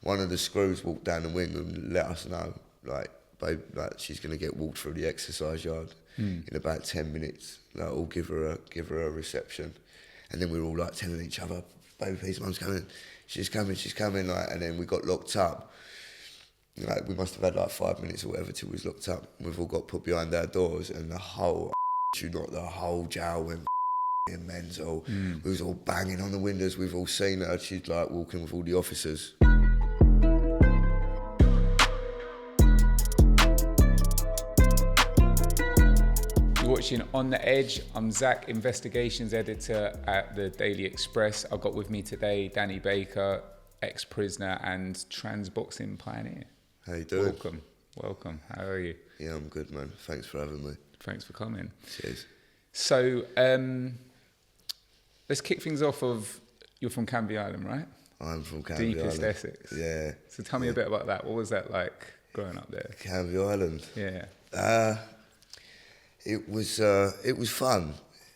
one of the screws walked down the wing and let us know, like, babe, like she's gonna get walked through the exercise yard in about 10 minutes. Like, we'll give her a reception, and then we were all like telling each other, baby, please, mum's coming, she's coming, like, and then we got locked up. Like, we must have had like 5 minutes or whatever till we was locked up. We've all got put behind our doors, and the whole jail went mental. We was all banging on the windows. We've all seen her. She's like walking with all the officers. You're watching On the Edge. I'm Zach, investigations editor at the Daily Express. I've got with me today Danny Baker, ex-prisoner and trans boxing pioneer. How you doing? Welcome. How are you? Yeah, I'm good, man. Thanks for having me. Thanks for coming. Cheers. So, let's kick things off you're from Canvey Island, right? I'm from Canvey Deepest Island. Essex. Yeah. So tell me a bit about that. What was that like growing up there? Canvey Island. Yeah. It was fun,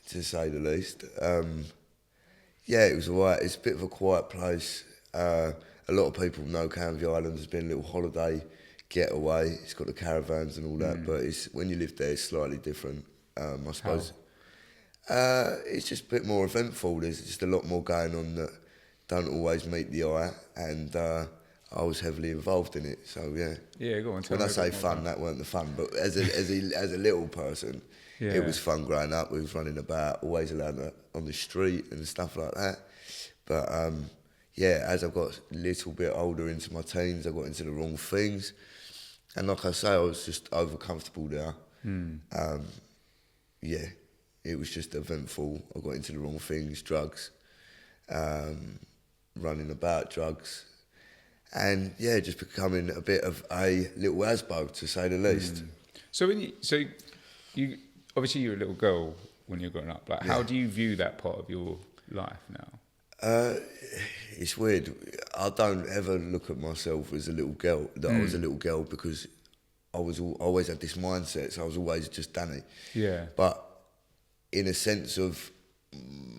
to say the least. Yeah, it was alright. It's a bit of a quiet place. A lot of people know Canvey Island has been a little holiday getaway. It's got the caravans and all that, but when you live there, it's slightly different. I suppose. It's just a bit more eventful. There's just a lot more going on that don't always meet the eye, and I was heavily involved in it. So yeah. Yeah, go on. When I say fun, that weren't the fun, but as a little person, it was fun growing up. We was running about, always allowed on the street and stuff like that. But yeah, as I got a little bit older into my teens, I got into the wrong things, and like I say, I was just over comfortable there. Yeah, it was just eventful. I got into the wrong things, drugs, running about drugs, and yeah, just becoming a bit of a little asbo, to say the least. So you obviously you're a little girl when you're growing up. Like, how do you view that part of your life now? It's weird. I don't ever look at myself as a little girl, that I was a little girl, because I always had this mindset, so I was always just Danny. Yeah. But in a sense of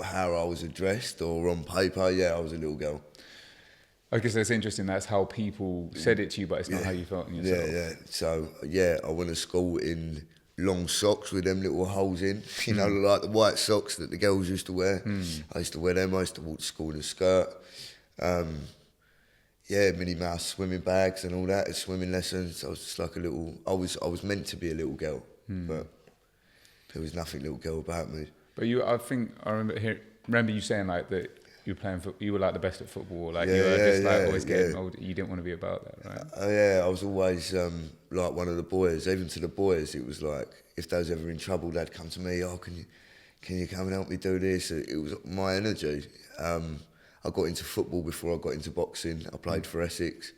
how I was addressed or on paper, yeah, I was a little girl. I guess that's interesting. That's how people said it to you, but it's not how you felt in yourself. Yeah. So, yeah, I went to school in long socks with them little holes in, you know, like the white socks that the girls used to wear. I used to wear them. I used to walk to school in a skirt. Yeah, Minnie Mouse swimming bags and all that, at swimming lessons. I was just like a little, I was meant to be a little girl, but there was nothing little girl about me. But I remember you saying like that you were like the best at football, like always getting older. You didn't want to be about that, right? Yeah, I was always like one of the boys. Even to the boys, it was like, if they was ever in trouble, they'd come to me. Oh, can you come and help me do this? It was my energy. I got into football before I got into boxing. I played for Essex.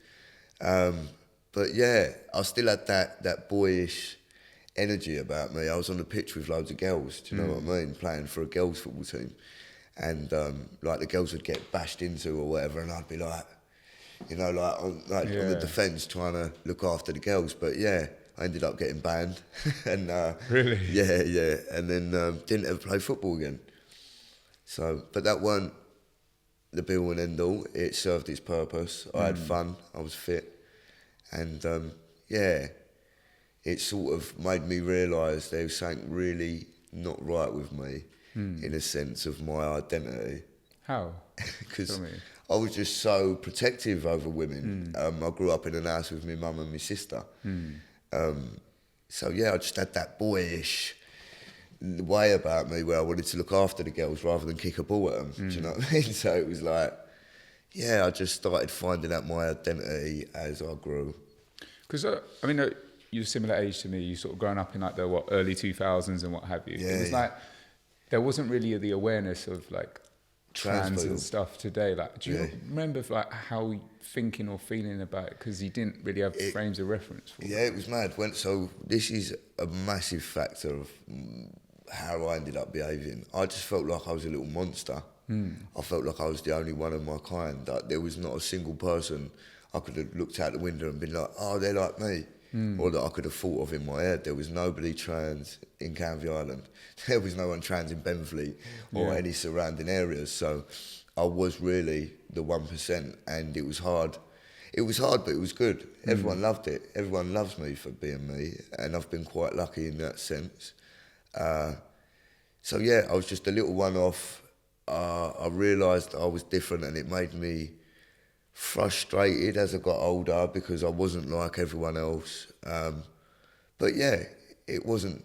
But yeah, I still had that boyish energy about me. I was on the pitch with loads of girls, do you know what I mean? Playing for a girls' football team. And like the girls would get bashed into or whatever, and I'd be like, you know, on the defence trying to look after the girls. But yeah, I ended up getting banned. And really? Yeah. And then didn't ever play football again. So, but that weren't the be-all and end-all. It served its purpose. I had fun. I was fit. And yeah, it sort of made me realise there was something really not right with me in a sense of my identity. How? Because I was just so protective over women. I grew up in an house with my mum and my sister. So yeah, I just had that boyish way about me where I wanted to look after the girls rather than kick a ball at them. Do you know what I mean? So it was like, yeah, I just started finding out my identity as I grew. Because I mean, you're a similar age to me. You sort of grown up in like the early 2000s and what have you. Yeah, it was like there wasn't really the awareness of like trans and stuff today. Like, do you remember like how thinking or feeling about it? Because you didn't really have frames of reference for it was mad. So this is a massive factor of how I ended up behaving. I just felt like I was a little monster. I felt like I was the only one of my kind. That there was not a single person I could have looked out the window and been like, oh, they're like me. Or that I could have thought of in my head. There was nobody trans in Canvey Island. There was no one trans in Benfleet or any surrounding areas. So I was really the 1%, and it was hard. it was hard, but it was good. Everyone loved it. Everyone loves me for being me, and I've been quite lucky in that sense. So yeah, I was just a little one-off. I realised I was different, and it made me frustrated as I got older because I wasn't like everyone else. But yeah, it wasn't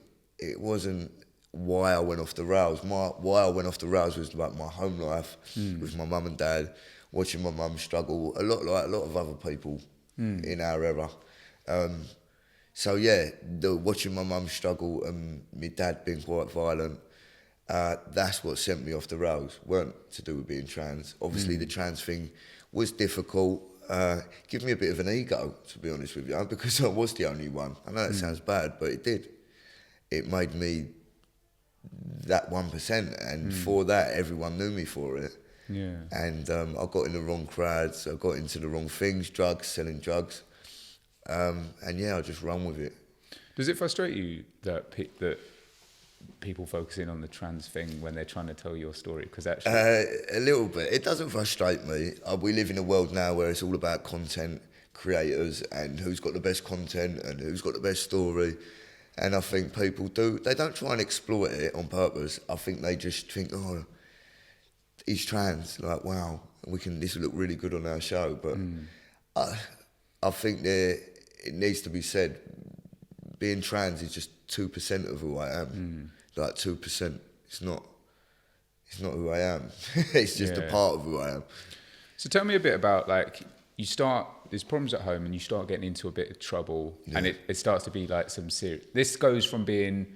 why I went off the rails. Why I went off the rails was like my home life with my mum and dad, watching my mum struggle a lot like a lot of other people in our era. So yeah, watching my mum struggle and my dad being quite violent, that's what sent me off the rails. Weren't to do with being trans. Obviously the trans thing was difficult. Give me a bit of an ego, to be honest with you, because I was the only one. I know that sounds bad, but it did. It made me that 1%, and for that, everyone knew me for it. Yeah. And I got in the wrong crowds, I got into the wrong things, drugs, selling drugs. And yeah, I just run with it. Does it frustrate you that people focus in on the trans thing when they're trying to tell your story? Because actually, a little bit. It doesn't frustrate me. We live in a world now where it's all about content creators and who's got the best content and who's got the best story. And I think people they don't try and exploit it on purpose. I think they just think, oh, he's trans. Like, wow, this will look really good on our show. But I think it needs to be said, being trans is just 2% of who I am. Like 2%. It's not who I am. It's just a part of who I am. So tell me a bit about, like, there's problems at home and you start getting into a bit of trouble and it starts to be like some serious, this goes from being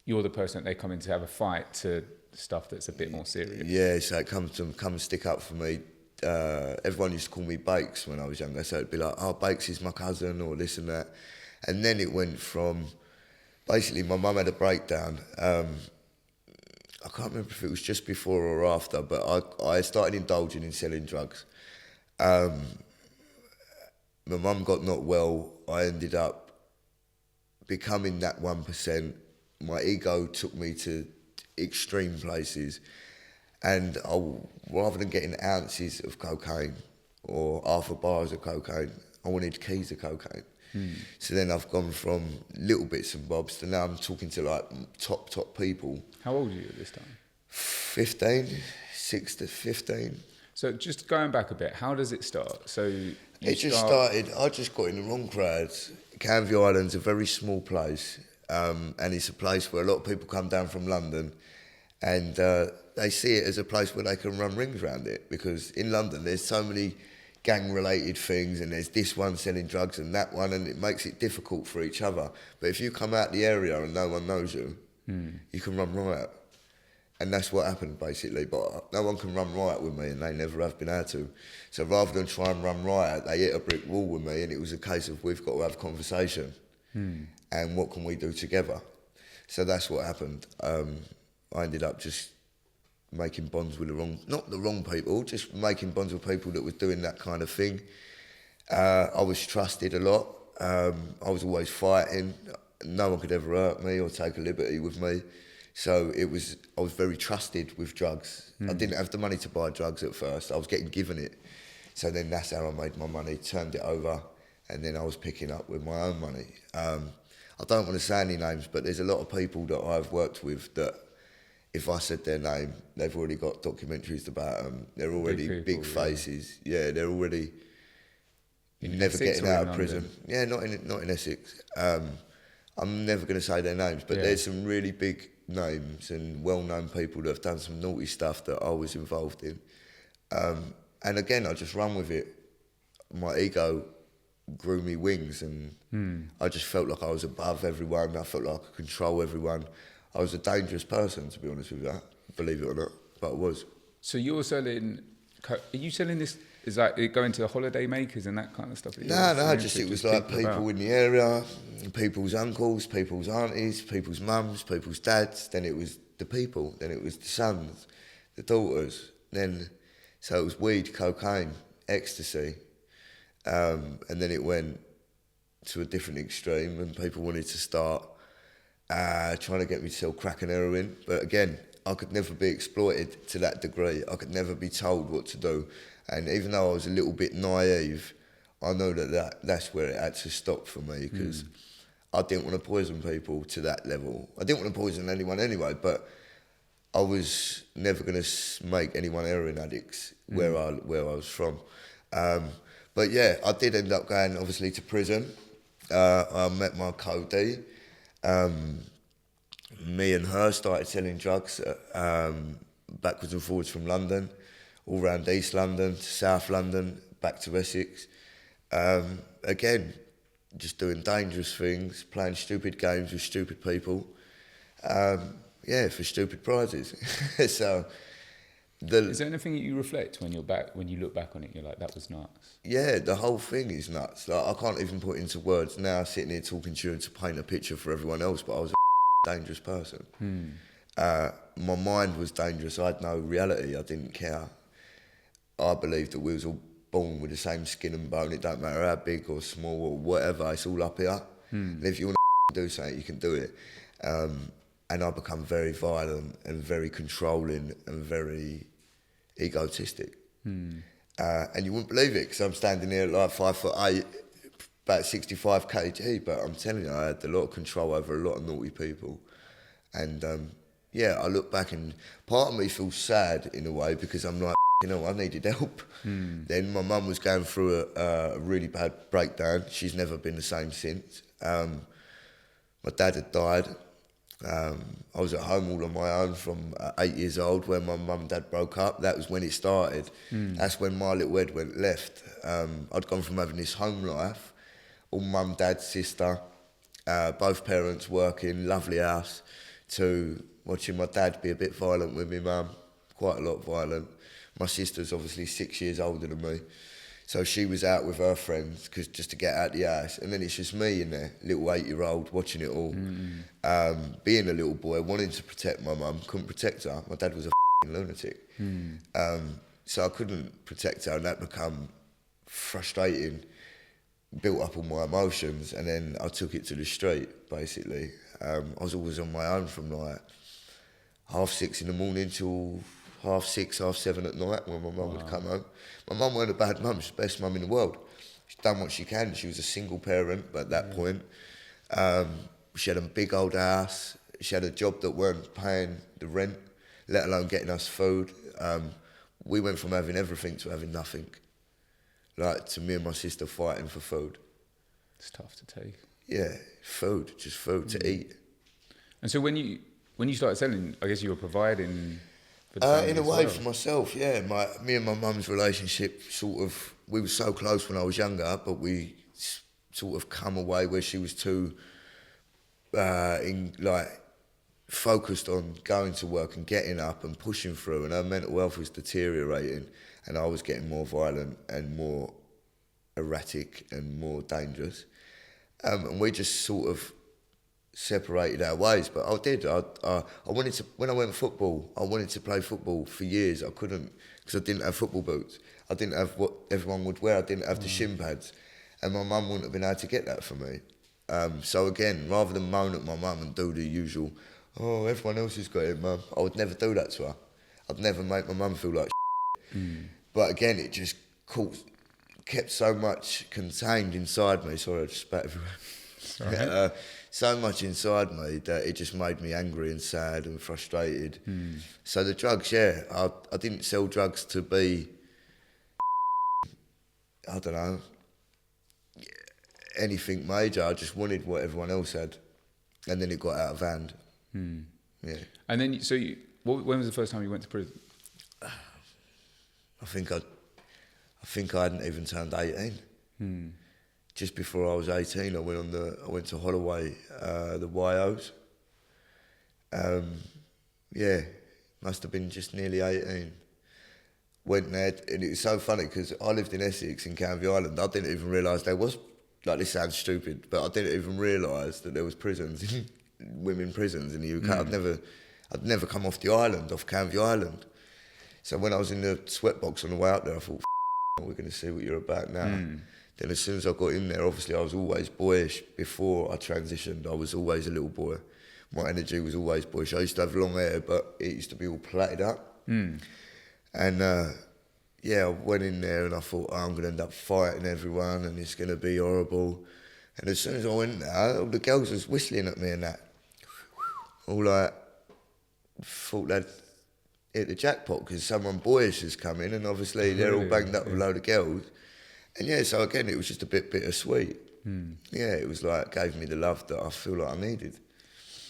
you're the person that they come in to have a fight to stuff that's a bit more serious. Yeah, so it come and stick up for me. Everyone used to call me Bakes when I was younger, so it'd be like, oh, Bakes is my cousin or this and that. And then it went from, basically my mum had a breakdown. I can't remember if it was just before or after, but I started indulging in selling drugs. My mum got not well. I ended up becoming that 1%. My ego took me to extreme places. And rather than getting ounces of cocaine or half a bars of cocaine, I wanted keys of cocaine. So then I've gone from little bits and bobs to now I'm talking to like top people. How old are you at this time? 15, 6 to 15. So just going back a bit, how does it start? So I just got in the wrong crowds. Canvey Island's a very small place, and it's a place where a lot of people come down from London, and they see it as a place where they can run rings around it, because in London there's so many gang-related things, and there's this one selling drugs and that one, and it makes it difficult for each other. But if you come out the area and no one knows you, you can run riot. And that's what happened, basically. But no one can run riot with me, and they never have been able to. So rather than try and run riot, they hit a brick wall with me, and it was a case of, we've got to have a conversation. And what can we do together? So that's what happened. I ended up just making bonds with not the wrong people, just making bonds with people that was doing that kind of thing. I was trusted a lot. I was always fighting. No one could ever hurt me or take a liberty with me. So I was very trusted with drugs. I didn't have the money to buy drugs at first. I was getting given it. So then that's how I made my money, turned it over, and then I was picking up with my own money. I don't want to say any names, but there's a lot of people that I've worked with that if I said their name, they've already got documentaries about them. They're already big faces. Yeah, they're already never getting out of prison. Yeah, not in Essex. I'm never going to say their names, but there's some really big names and well-known people that have done some naughty stuff that I was involved in. And again, I just run with it. My ego grew me wings, and I just felt like I was above everyone. I felt like I could control everyone. I was a dangerous person, to be honest with you, believe it or not, but I was. So you're selling, are you selling this, is that it going to holiday makers and that kind of stuff? No, just it was like people in the area, people's uncles, people's aunties, people's mums, people's dads, then it was the people, then it was the sons, the daughters, so it was weed, cocaine, ecstasy, and then it went to a different extreme and people wanted to start trying to get me to sell crack and heroin. But again, I could never be exploited to that degree. I could never be told what to do. And even though I was a little bit naive, I know that's where it had to stop for me, because I didn't want to poison people to that level. I didn't want to poison anyone anyway, but I was never going to make anyone heroin addicts where I was from. But yeah, I did end up going obviously to prison. I met my co-D. Me and her started selling drugs backwards and forwards from London, all around East London to South London, back to Essex. Again, just doing dangerous things, playing stupid games with stupid people. For stupid prizes. So, is there anything that you reflect when you look back on it? You're like, that was nuts. Yeah, the whole thing is nuts. Like, I can't even put into words now, sitting here talking to you and to paint a picture for everyone else. But I was a dangerous person. My mind was dangerous. I had no reality. I didn't care. I believed that we was all born with the same skin and bone. It don't matter how big or small or whatever. It's all up here. And if you want to do something, you can do it. And I become very violent and very controlling and very egotistic. And you wouldn't believe it, because I'm standing here at like 5'8", about 65 kg, but I'm telling you, I had a lot of control over a lot of naughty people. And I look back and part of me feels sad in a way, because I'm like, I needed help. Then my mum was going through a really bad breakdown. She's never been the same since. My dad had died. I was at home all on my own from 8 years old when my mum and dad broke up. That was when it started. That's when my little Ed went left. I'd gone from having this home life, all mum, dad, sister, both parents working, lovely house, to watching my dad be a bit violent with me mum, quite a lot violent. My sister's obviously 6 years older than me, so she was out with her friends just to get out the house, and then it's just me in there, little 8-year-old, watching it all. Being a little boy, wanting to protect my mum, couldn't protect her. My dad was a lunatic, so I couldn't protect her, and that became frustrating. Built up all my emotions, and then I took it to the street. Basically, I was always on my own from like 6:30 in the morning till 6:30, 7:30 at night when my mum would come home. My mum weren't a bad mum, she's the best mum in the world. She's done what she can. She was a single parent at that point. She had a big old house. She had a job that weren't paying the rent, let alone getting us food. We went from having everything to having nothing. Like, to me and my sister fighting for food. It's tough to take. Yeah, food, just food to eat. And so when you started selling, I guess you were providing for the family in a as way well. for myself, yeah. Me and my mum's relationship we were so close when I was younger, but we sort of come away where she was too focused on going to work and getting up and pushing through, and her mental health was deteriorating, and I was getting more violent and more erratic and more dangerous. And we just sort of separated our ways. But I wanted to, when I went football, I wanted to play football for years. I couldn't, because I didn't have football boots. I didn't have what everyone would wear. I didn't have the shin pads. And my mum wouldn't have been able to get that for me. So again, rather than moan at my mum and do the usual, oh, everyone else has got it, mum, I would never do that to her. I'd never make my mum feel like But again, it just kept so much contained inside me. Sorry, I just spat everywhere. So much inside me that it just made me angry and sad and frustrated. So the drugs, I didn't sell drugs to be, I don't know, anything major. I just wanted what everyone else had. And then it got out of hand. Yeah. And then, when was the first time you went to prison? I think I hadn't even turned 18. Just before I was 18, I went to Holloway, the YOs. Must have been just nearly 18. Went there, and it was so funny because I lived in Essex in Canvey Island. I didn't even realise there was, like, this sounds stupid, but I didn't even realise that there was prisons, women prisons in the UK. I'd never come off the island, off Canvey Island. So when I was in the sweatbox on the way out there, I thought, we're going to see what you're about now. Then as soon as I got in there, obviously I was always boyish. Before I transitioned, I was always a little boy. My energy was always boyish. I used to have long hair, but it used to be all plaited up. And I went in there and I thought, I'm going to end up fighting everyone and it's going to be horrible. And as soon as I went there, all the girls was whistling at me and that. All like, thought they'd hit the jackpot because someone boyish has come in and obviously they're all banged up with a load of girls. And so again, it was just a bit bittersweet. Yeah, it was like, gave me the love that I feel like I needed.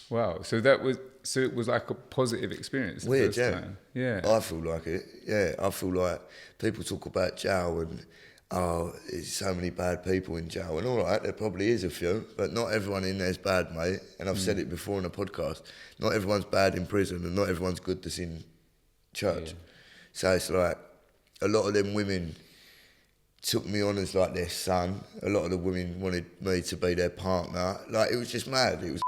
Wow, so it was like a positive experience. Weird, yeah. Time. Yeah. I feel like it. Yeah, I feel like people talk about jail and there's so many bad people in jail, and all right, there probably is a few, but not everyone in there's bad, mate. And I've said it before on a podcast. Not everyone's bad in prison, and not everyone's good that's in church. Yeah. So it's like a lot of them women took me on as like their son. A lot of the women wanted me to be their partner. Like, it was just mad. It was,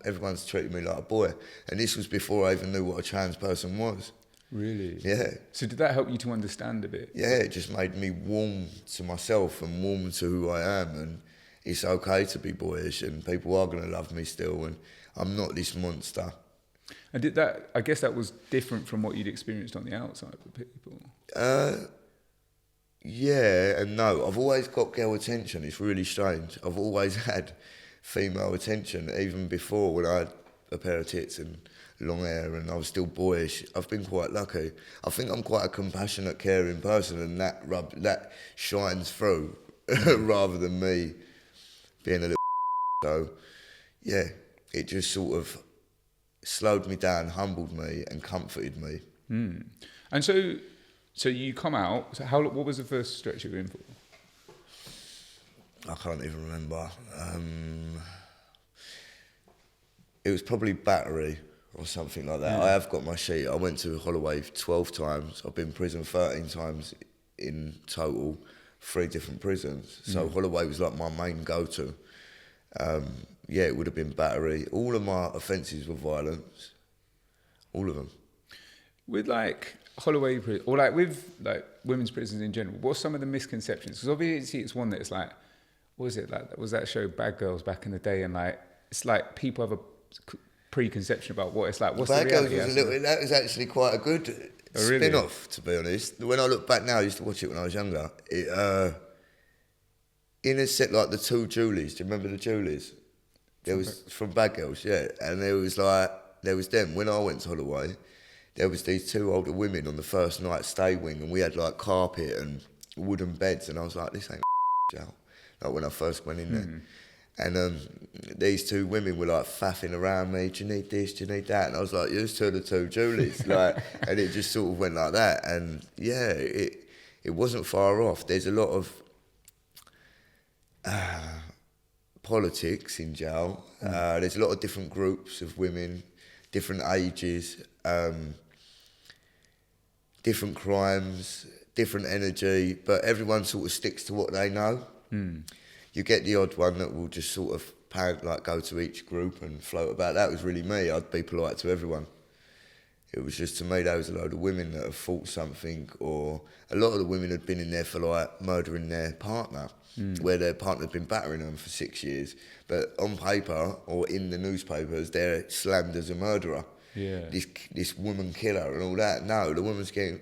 everyone's treated me like a boy. And this was before I even knew what a trans person was. Really? Yeah. So did that help you to understand a bit? Yeah, it just made me warm to myself and warm to who I am. And it's okay to be boyish and people are going to love me still. And I'm not this monster. And I guess that was different from what you'd experienced on the outside with people. Yeah and no. I've always got girl attention. It's really strange. I've always had female attention, even before when I had a pair of tits and long hair and I was still boyish. I've been quite lucky. I think I'm quite a compassionate, caring person, and that shines through rather than me being a little. So, yeah, it just sort of slowed me down, humbled me, and comforted me. And so you come out. So what was the first stretch you were in for? I can't even remember. It was probably Battery or something like that. I have got my sheet. I went to Holloway 12 times. I've been in prison 13 times in total, 3 different prisons. So Holloway was like my main go-to. It would have been Battery. All of my offences were violence. All of them. With like Holloway, or like with like women's prisons in general, what's some of the misconceptions? Because obviously it's one that's like, what was it like? Was that show Bad Girls back in the day? And like, it's like people have a preconception about what it's like. What's Bad the Girls reality? that was actually quite a good spin-off, to be honest. When I look back now, I used to watch it when I was younger. In a set like the 2 Julies, do you remember the Julies? There was from Bad Girls, yeah. And there was them. When I went to Holloway, there was these 2 older women on the first night stay wing, and we had like carpet and wooden beds, and I was like, this ain't jail. Like when I first went in there. And these 2 women were like faffing around me, do you need this, do you need that? And I was like, you're 2 of the 2 Julies. Like, and it just sort of went like that. And yeah, it wasn't far off. There's a lot of politics in jail. There's a lot of different groups of women, different ages, different crimes, different energy, but everyone sort of sticks to what they know. You get the odd one that will just sort of go to each group and float about. That was really me. I'd be polite to everyone. It was just, to me, there was a load of women that have fought something, or a lot of the women had been in there for like murdering their partner, where their partner had been battering them for 6 years. But on paper or in the newspapers, they're slammed as a murderer. Yeah. This woman killer and all that. No, the woman's getting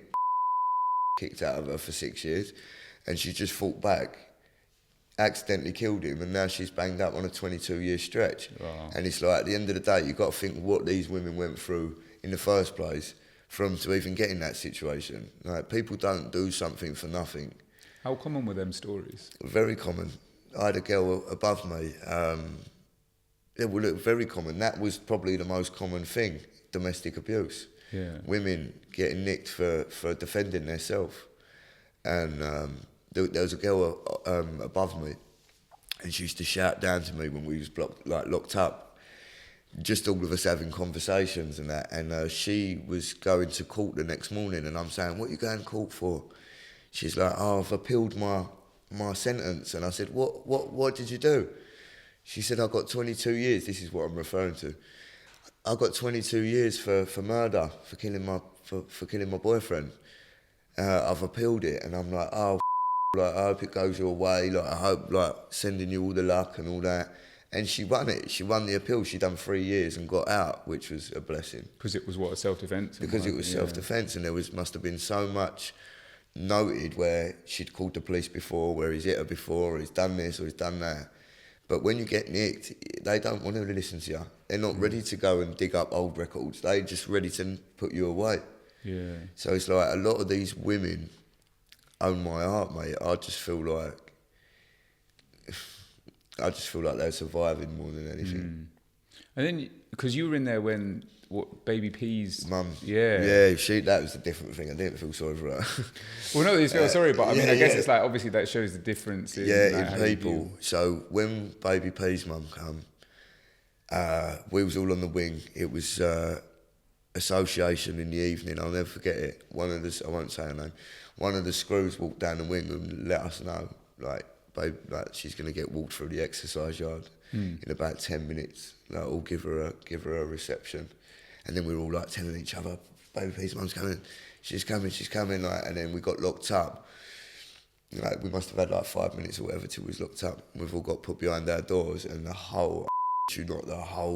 kicked out of her for 6 years, and she just fought back, accidentally killed him, and now she's banged up on a 22-year stretch. Wow. And it's like, at the end of the day, you've got to think what these women went through in the first place to even get in that situation. Like, people don't do something for nothing. How common were them stories? Very common. I had a girl above me. They were very common. That was probably the most common thing, domestic abuse. Yeah. Women getting nicked for defending themselves. And there was a girl above me, and she used to shout down to me when we was locked up. Just all of us having conversations and that. And she was going to court the next morning, and I'm saying, what are you going to court for? She's like, I've appealed my sentence. And I said, what did you do? She said, I got 22 years. This is what I'm referring to. I got 22 years for murder, for killing my boyfriend. I've appealed it. And I'm like, I hope it goes your way. I hope, sending you all the luck and all that. And she won it. She won the appeal. She done 3 years and got out, which was a blessing. Because it was self-defence? Because it was self-defence, and there must have been so much noted where she'd called the police before, where he's hit her before, or he's done this, or he's done that. But when you get nicked, they don't want to listen to you. They're not ready to go and dig up old records. They're just ready to put you away. Yeah. So it's like a lot of these women own my heart, mate. I just feel like they're surviving more than anything. And then, because you were in there when Baby P's Mum, yeah, that was a different thing. I didn't feel sorry for her. Well, no, you feel sorry, but I mean, I guess it's like obviously that shows the difference in in people. So when Baby P's mum come, we was all on the wing. It was association in the evening. I'll never forget it. I won't say her name. One of the screws walked down the wing and let us know, like, babe, like she's gonna get walked through the exercise yard in about 10 minutes. Like, we'll give her a reception, and then we were all like telling each other, Baby P's mum's coming, she's coming, like, and then we got locked up. Like, we must have had like 5 minutes or whatever till we was locked up. We've all got put behind our doors, and the whole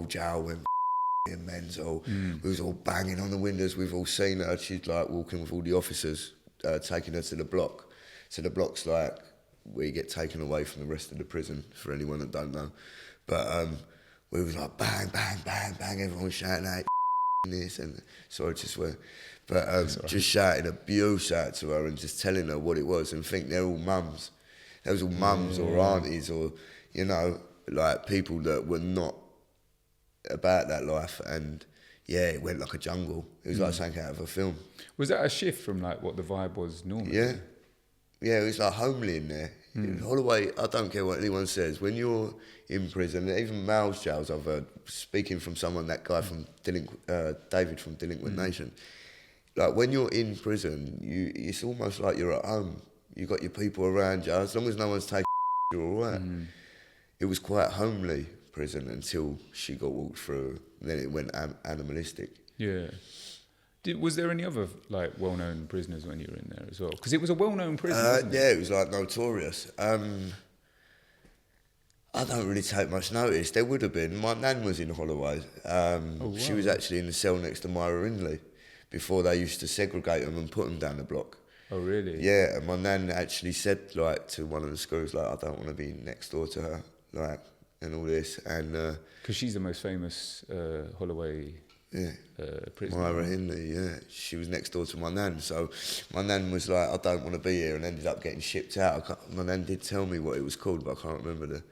jail went mental. We was all banging on the windows. We've all seen her. She's like walking with all the officers, taking her to the block. So the block's like we get taken away from the rest of the prison, for anyone that don't know. But we was like bang, bang, bang, bang. Everyone was shouting out this, and sorry to swear, but just shouting abuse out to her and just telling her what it was, and think they're all mums. They was all mums or aunties, or, you know, like people that were not about that life. And yeah, it went like a jungle. It was like something out of a film. Was that a shift from like what the vibe was normally? Yeah, it was like homely in there. Holloway, I don't care what anyone says, when you're in prison, even males jails, I've heard, speaking from someone, that guy from David from Delinquent Nation, like when you're in prison, it's almost like you're at home. You got your people around you. As long as no one's taking you're all right. It was quite homely prison until she got walked through. Then it went animalistic. Yeah. Was there any other like well-known prisoners when you were in there as well? Because it was a well-known prison, wasn't it? Yeah, it was like notorious. I don't really take much notice. There would have been. My nan was in Holloway. She was actually in the cell next to Myra Hindley before they used to segregate them and put them down the block. Oh, really? Yeah, and my nan actually said, like, to one of the screws, like, I don't want to be next door to her, like, and all this. And because she's the most famous Holloway prisoner. Myra Hindley, yeah. She was next door to my nan. So my nan was like, I don't want to be here, and ended up getting shipped out. My nan did tell me what it was called, but I can't remember it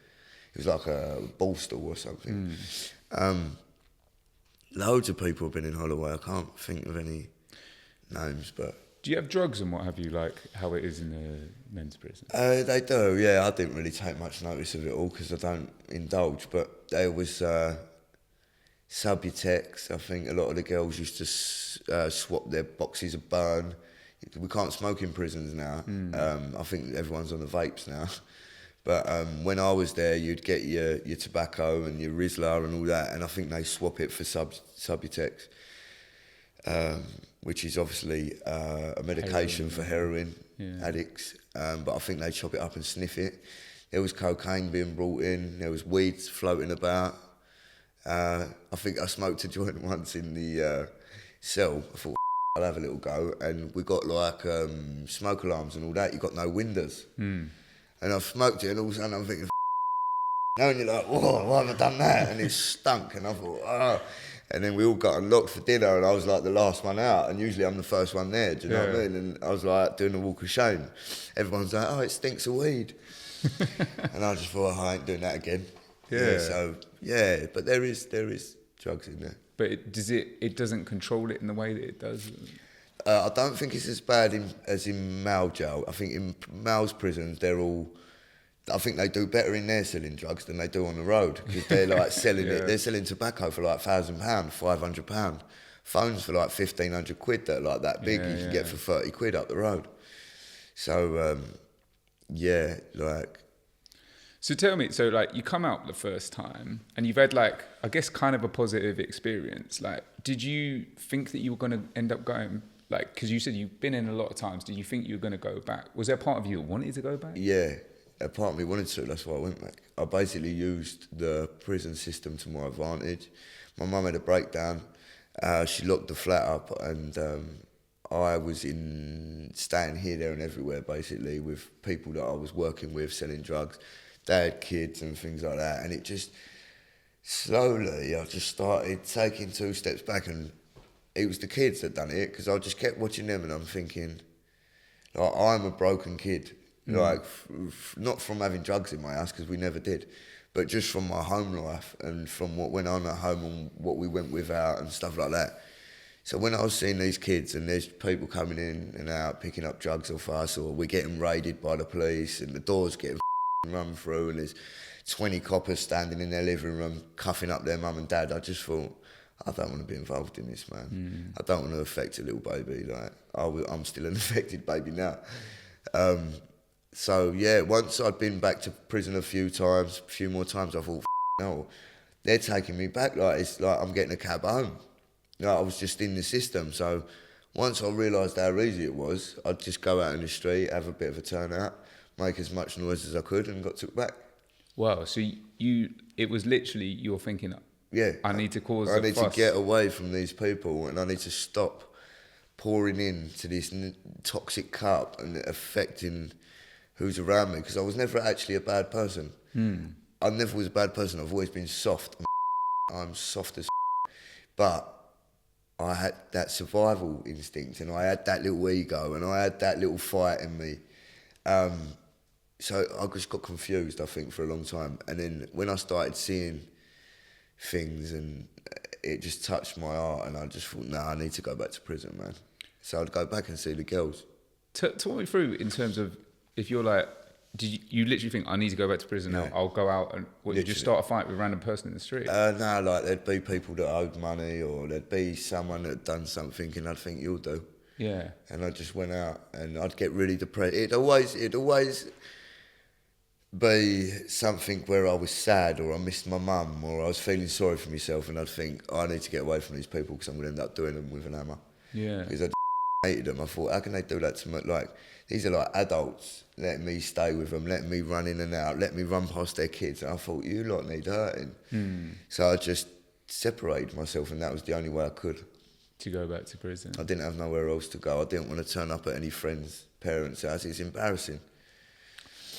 was like a ball stool or something. Loads of people have been in Holloway. I can't think of any names, but... Do you have drugs and what have you, like how it is in the men's prison? They do, yeah. I didn't really take much notice of it all because I don't indulge, but there was Subutex. I think a lot of the girls used to swap their boxes of burn. We can't smoke in prisons now. I think everyone's on the vapes now. But when I was there, you'd get your tobacco and your Rizla and all that, and I think they swap it for Subutex. Which is obviously a medication for heroin addicts, but I think they chop it up and sniff it. There was cocaine being brought in, there was weeds floating about. I think I smoked a joint once in the cell. I thought, I'll have a little go, and we got like smoke alarms and all that. You got no windows. And I smoked it, and all of a sudden I'm thinking, now, and you're like, whoa, why have I done that? And it stunk, and I thought, oh. And then we all got unlocked for dinner, and I was like the last one out, and usually I'm the first one there, do you know what I mean? And I was like doing the walk of shame. Everyone's like, oh, it stinks of weed. And I just thought, oh, I ain't doing that again. So, but there is drugs in there. But it doesn't control it in the way that it does? I don't think it's as bad as in male jail. I think in male's prisons, I think they do better in there selling drugs than they do on the road, because they're like selling it. They're selling tobacco for like £1,000, £500, phones for like 1,500 quid that are like that big. You can get for 30 quid up the road. So like. So tell me, so like you come out the first time and you've had like, I guess kind of a positive experience. Like, did you think that you were going to end up going, like, because you said you've been in a lot of times, did you think you were going to go back? Was there a part of you that wanted to go back? Yeah. A part of me wanted to, that's why I went back. I basically used the prison system to my advantage. My mum had a breakdown. She locked the flat up, and I was staying here, there and everywhere, basically, with people that I was working with, selling drugs. They had kids and things like that. And it just, slowly, I just started taking 2 steps back, and it was the kids that done it, because I just kept watching them and I'm thinking, like, I'm a broken kid. Like, not from having drugs in my house, because we never did, but just from my home life and from what went on at home and what we went without and stuff like that. So when I was seeing these kids and there's people coming in and out picking up drugs off us, or we're getting raided by the police and the doors getting run through and there's 20 coppers standing in their living room cuffing up their mum and dad, I just thought, I don't want to be involved in this, man. I don't want to affect a little baby. Like, I'm still an affected baby now. So yeah, once I'd been back to prison a few more times, I thought, no, they're taking me back. Like, it's like I'm getting a cab home. Like, I was just in the system. So once I realised how easy it was, I'd just go out in the street, have a bit of a turnout, make as much noise as I could, and got took back. Wow. So it was literally you're thinking, yeah, I need to cause I a need fuss. to get away from these people, and I need to stop pouring into this toxic cup and affecting who's around me, because I was never actually a bad person. I never was a bad person. I've always been soft. I'm soft as but I had that survival instinct, and I had that little ego, and I had that little fight in me. So I just got confused, I think, for a long time. And then when I started seeing things, and it just touched my heart, and I just thought, nah, I need to go back to prison, man. So I'd go back and see the girls. Talk me through in terms of, if you're like, did you literally think, I need to go back to prison now, I'll go out, and what, you just start a fight with a random person in the street? No, like there'd be people that owed money, or there'd be someone that had done something, and I'd think, you'll do. Yeah. And I just went out, and I'd get really depressed. It'd always be something where I was sad, or I missed my mum, or I was feeling sorry for myself, and I'd think, I need to get away from these people, because I'm going to end up doing them with an hammer. Yeah. Because I hated them. I thought, how can they do that to me? Like, these are like adults letting me stay with them, letting me run in and out, letting me run past their kids. And I thought, you lot need hurting. So I just separated myself, and that was the only way I could. To go back to prison. I didn't have nowhere else to go. I didn't want to turn up at any friends' parents' house. It's embarrassing.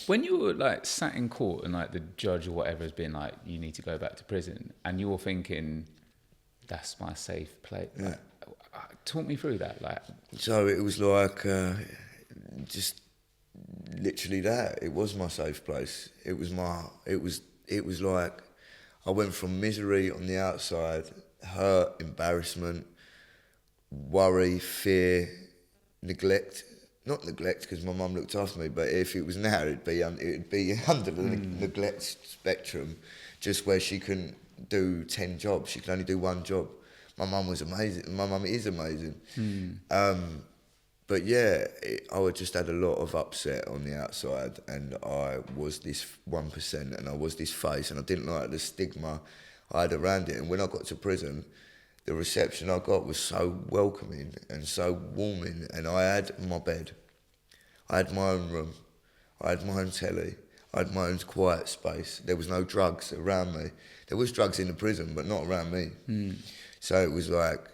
When you were like sat in court and like the judge or whatever has been like, you need to go back to prison, and you're thinking, that's my safe place. Yeah. Like, talk me through that. Like, so it was like just literally that. It was my safe place. It was like I went from misery on the outside, hurt, embarrassment, worry, fear, neglect. Not neglect, because my mum looked after me, but if it was now, it'd be under the neglect spectrum, just where she couldn't do 10 jobs. She could only do 1 job. My mum was amazing. My mum is amazing. But yeah, I just had a lot of upset on the outside, and I was this 1%, and I was this face, and I didn't like the stigma I had around it. And when I got to prison, the reception I got was so welcoming and so warming, and I had my bed. I had my own room. I had my own telly. I had my own quiet space. There was no drugs around me. There was drugs in the prison, but not around me. So it was like,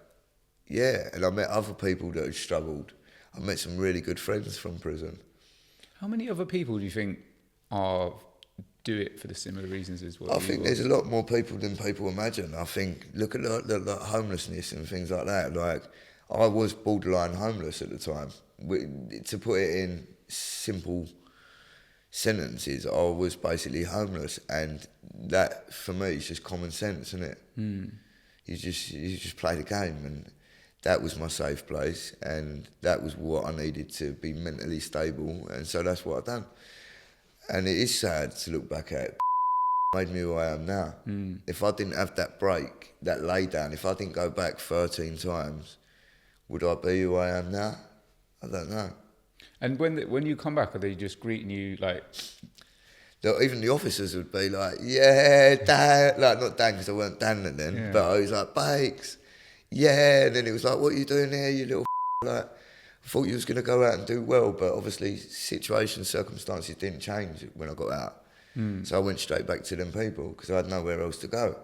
yeah, and I met other people that had struggled. I met some really good friends from prison. how many other people do you think do it for the similar reasons as well? I think there's a lot more people than people imagine. I think, look at the homelessness and things like that. Like, I was borderline homeless at the time. To put it in simple sentences, I was basically homeless, and that for me is just common sense, isn't it? You just play the game, and that was my safe place, and that was what I needed to be mentally stable, and so that's what I've done. And it is sad to look back at. Made me who I am now. If I didn't have that break, that lay down, if I didn't go back 13 times, would I be who I am now? I don't know. And when you come back, are they just greeting you like? Even the officers would be like, yeah, Dan, like not Dan because I weren't Dan then, but I was like, Bakes, yeah, and then it was like, what are you doing here, you little like, I thought you was going to go out and do well, but obviously circumstances didn't change when I got out. So I went straight back to them people because I had nowhere else to go.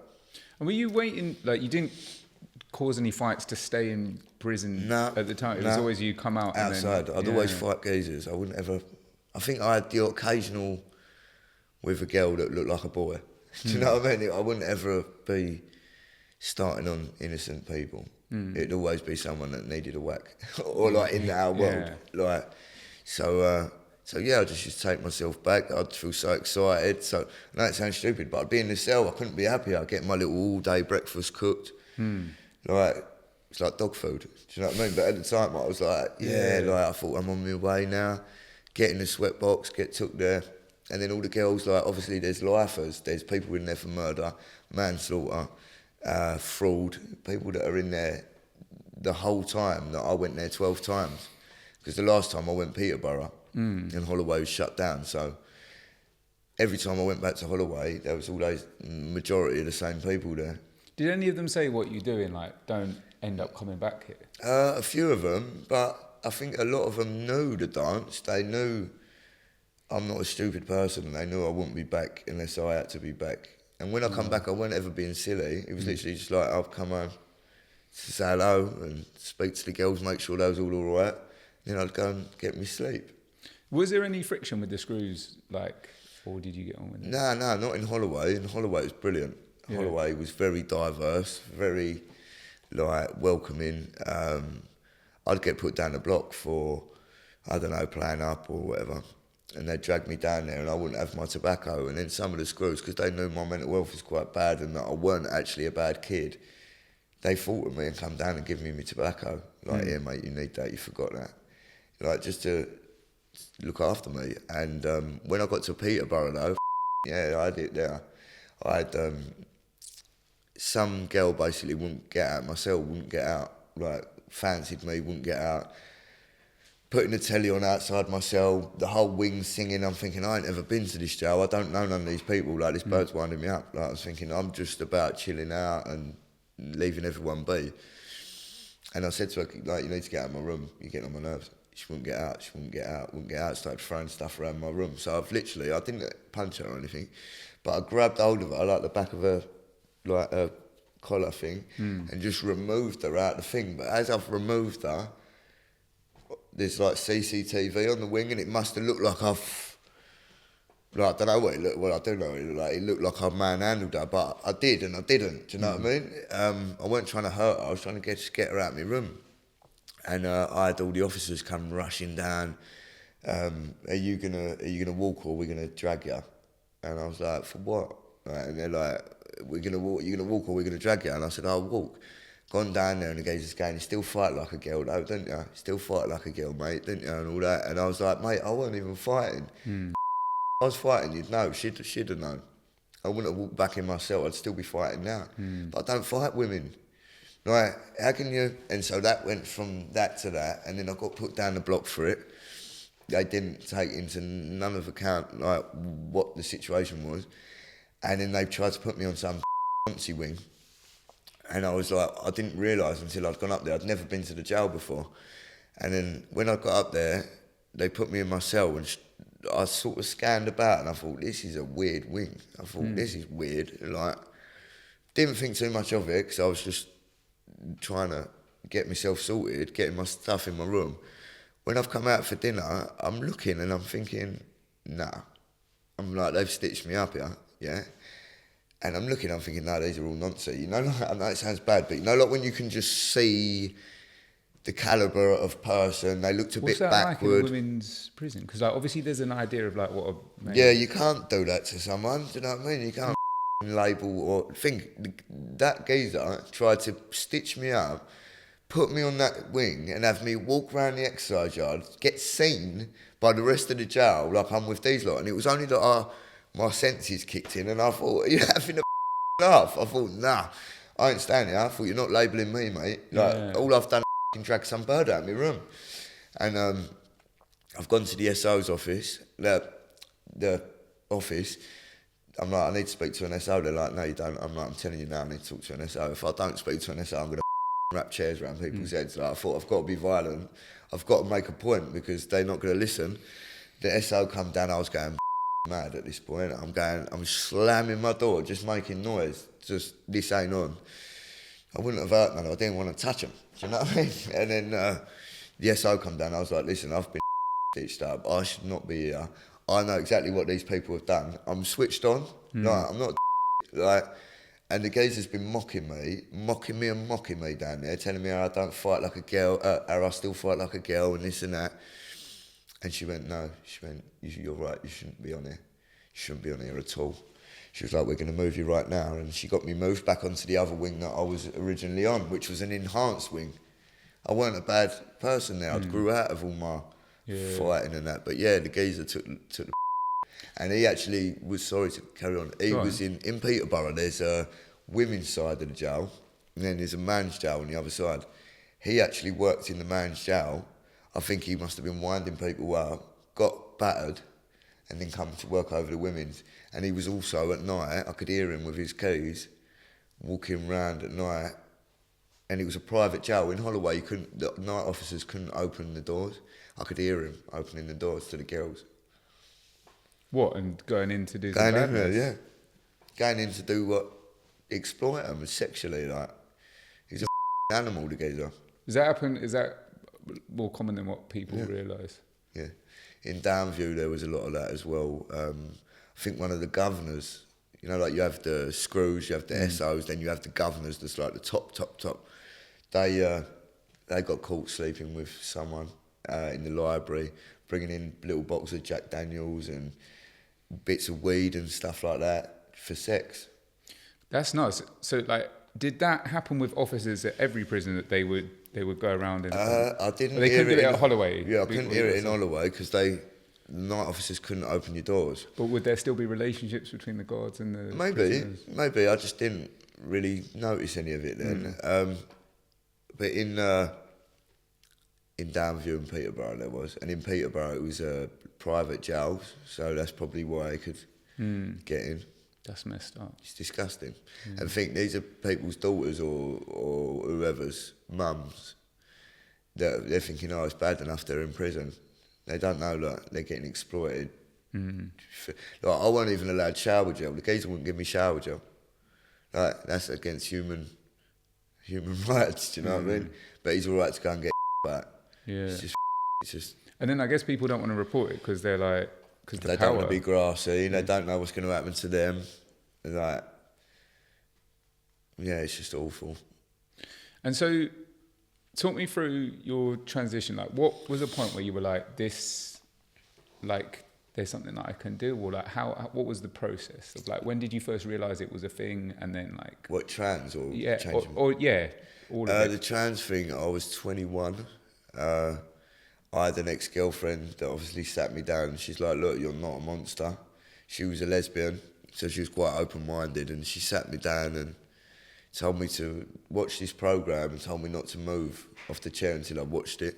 And were you waiting, like you didn't cause any fights to stay in prison No, at the time? It no. was always you come out Outside. and then, I'd always fight geezers. I wouldn't ever... I think I had the occasional with a girl that looked like a boy. Do you know what I mean? I wouldn't ever be starting on innocent people. It'd always be someone that needed a whack. Or like in our world. Like, so yeah, I just used to take myself back. I'd feel so excited. So, I know it sounds stupid, but I'd be in the cell. I couldn't be happier. I'd get my little all-day breakfast cooked. Like, it's like dog food. Do you know what I mean? But at the time, I was like, like, I thought I'm on my way now. Get in the sweat box, get took there. And then all the girls, like, obviously there's lifers. There's people in there for murder, manslaughter, fraud. People that are in there the whole time that I went there 12 times. Because the last time I went Peterborough and Holloway was shut down. So every time I went back to Holloway, there was always majority of the same people there. Did any of them say what you're doing, like, don't end up coming back here? A few of them, but I think a lot of them knew the dance. They knew I'm not a stupid person, and they knew I wouldn't be back unless I had to be back. And when I come back, I weren't ever being silly. It was literally just like, I'll come home to say hello and speak to the girls, make sure they was all right. Then I'd go and get me sleep. Was there any friction with the screws, like, or did you get on with it? No, not in Holloway. In Holloway, it was brilliant. Yeah. Holloway was very diverse, very, like, welcoming. I'd get put down the block for, I don't know, playing up or whatever. And they'd drag me down there and I wouldn't have my tobacco. And then some of the screws, because they knew my mental health was quite bad and that I weren't actually a bad kid, they thought of me and come down and give me my tobacco. Like, here, mate, you need that, you forgot that. Like, just to look after me. And when I got to Peterborough, though, yeah, I had it there. I had some girl basically wouldn't get out, my cell wouldn't get out, like, fancied me, wouldn't get out. Putting the telly on outside my cell, the whole wing singing. I'm thinking, I ain't ever been to this jail. I don't know none of these people. Like, this bird's winding me up. Like, I was thinking, I'm just about chilling out and leaving everyone be. And I said to her, like, you need to get out of my room. You're getting on my nerves. She wouldn't get out. She wouldn't get out. Wouldn't get out. Started throwing stuff around my room. So I didn't punch her or anything, but I grabbed hold of her, like the back of her, like a collar thing, and just removed her out the thing. But as I've removed her, there's like CCTV on the wing, and it must have looked like I don't know what it looked. Well, I do know what it looked like. It looked like I manhandled her, but I did and I didn't. Do you know what I mean? I wasn't trying to hurt her. I was trying to just get her out of my room. And I had all the officers come rushing down. Are you gonna walk or are we gonna drag you? And I was like, for what? And they're like, we're gonna walk. You're gonna walk or we're gonna drag you? And I said, I'll walk. Gone down there and the geezer's going, you still fight like a girl though, don't you? Still fight like a girl, mate, don't you? And all that. And I was like, mate, I wasn't even fighting. I was fighting, you'd know. She'd have known. I wouldn't have walked back in my cell. I'd still be fighting now. But I don't fight women. Right? How can you? And so that went from that to that, and then I got put down the block for it. They didn't take into none of account like what the situation was, and then they tried to put me on some fancy wing. And I was like, I didn't realise until I'd gone up there, I'd never been to the jail before. And then when I got up there, they put me in my cell and I sort of scanned about and I thought, this is a weird wing. I thought, this is weird. Like, didn't think too much of it because I was just trying to get myself sorted, getting my stuff in my room. When I've come out for dinner, I'm looking and I'm thinking, nah. I'm like, they've stitched me up here, yeah? And I'm looking, I'm thinking, no, these are all nonsense. You know, like, I know it sounds bad, but you know, like when you can just see the calibre of person, they looked a bit backward. What's that like in a women's prison? Because like, obviously there's an idea of like what a... Yeah, you can't do that to someone, do you know what I mean? You can't label or think. That geezer tried to stitch me up, put me on that wing and have me walk around the exercise yard, get seen by the rest of the jail like I'm with these lot. And it was only that my senses kicked in and I thought, are you having a laugh? I thought, nah, I ain't standing here. I thought, you're not labelling me, mate. Like, all I've done is drag some bird out of my room. And I've gone to the SO's office, the office. I'm like, I need to speak to an SO. They're like, no, you don't. I'm like, I'm telling you now, I need to talk to an SO. If I don't speak to an SO, I'm going to wrap chairs around people's heads. Like, I thought, I've got to be violent. I've got to make a point because they're not going to listen. The SO come down, I was going mad at this point. I'm slamming my door, just making noise. Just, this ain't on. I wouldn't have hurt none. I didn't want to touch them. Do you know what I mean? And then the SO come down. I was like, listen, I've been stitched up. I should not be here. I know exactly what these people have done. I'm switched on. Like, I'm not like. And the geezer's been mocking me down there, telling me how I don't fight like a girl, how I still fight like a girl and this and that. And she went, no. She went, you're right. You shouldn't be on here. You shouldn't be on here at all. She was like, we're going to move you right now. And she got me moved back onto the other wing that I was originally on, which was an enhanced wing. I weren't a bad person there. I grew out of all my fighting and that. But yeah, the geezer took the and he actually was, sorry to carry on, he was in Peterborough. There's a women's side of the jail, and then there's a man's jail on the other side. He actually worked in the man's jail. I think he must have been winding people up, got battered, and then come to work over the women's. And he was also at night, I could hear him with his keys, walking round at night. And it was a private jail in Holloway. The night officers couldn't open the doors. I could hear him opening the doors to the girls. What, and going in to do Going some in there, badness? yeah. Going in to do what? Exploit them sexually, like. He's a animal, the geezer. Does that happen? Is that more common than what people realise? Yeah. In Downview, there was a lot of that as well. I think one of the governors, you know, like you have the screws, you have the SOs, then you have the governors that's like the top. They got caught sleeping with someone in the library, bringing in little bottles of Jack Daniels and bits of weed and stuff like that for sex. That's nice. So, like, did that happen with officers at every prison that they would go around and? I didn't. They hear couldn't do it at Holloway. Yeah, I couldn't hear it in Holloway because the night officers couldn't open your doors. But would there still be relationships between the guards and the prisoners? Maybe. I just didn't really notice any of it then. But in Downview and Peterborough there was, and in Peterborough it was a private jail, so that's probably why they could get in. That's messed up. It's disgusting. And think these are people's daughters or whoever's mums that they're thinking, oh, it's bad enough they're in prison. They don't know, like, they're getting exploited. Like, I wasn't even allowed shower gel. The geezer wouldn't give me shower gel. Like, that's against human rights, do you know what I mean? But he's all right to go and get back. Yeah. It's just. And then I guess people don't want to report it because they're like, because They don't want to be grassy. They don't know what's going to happen to them. Like, yeah, it's just awful. And so, talk me through your transition. Like, what was the point where you were like, this, like, there's something that I can do? Or like, what was the process of, like, when did you first realise it was a thing? And then, like, What, trans or yeah, changing? or yeah, all of it. The trans thing, I was 21. I had an ex-girlfriend that obviously sat me down. She's like, look, you're not a monster. She was a lesbian, so she was quite open-minded, and she sat me down and told me to watch this programme and told me not to move off the chair until I watched it.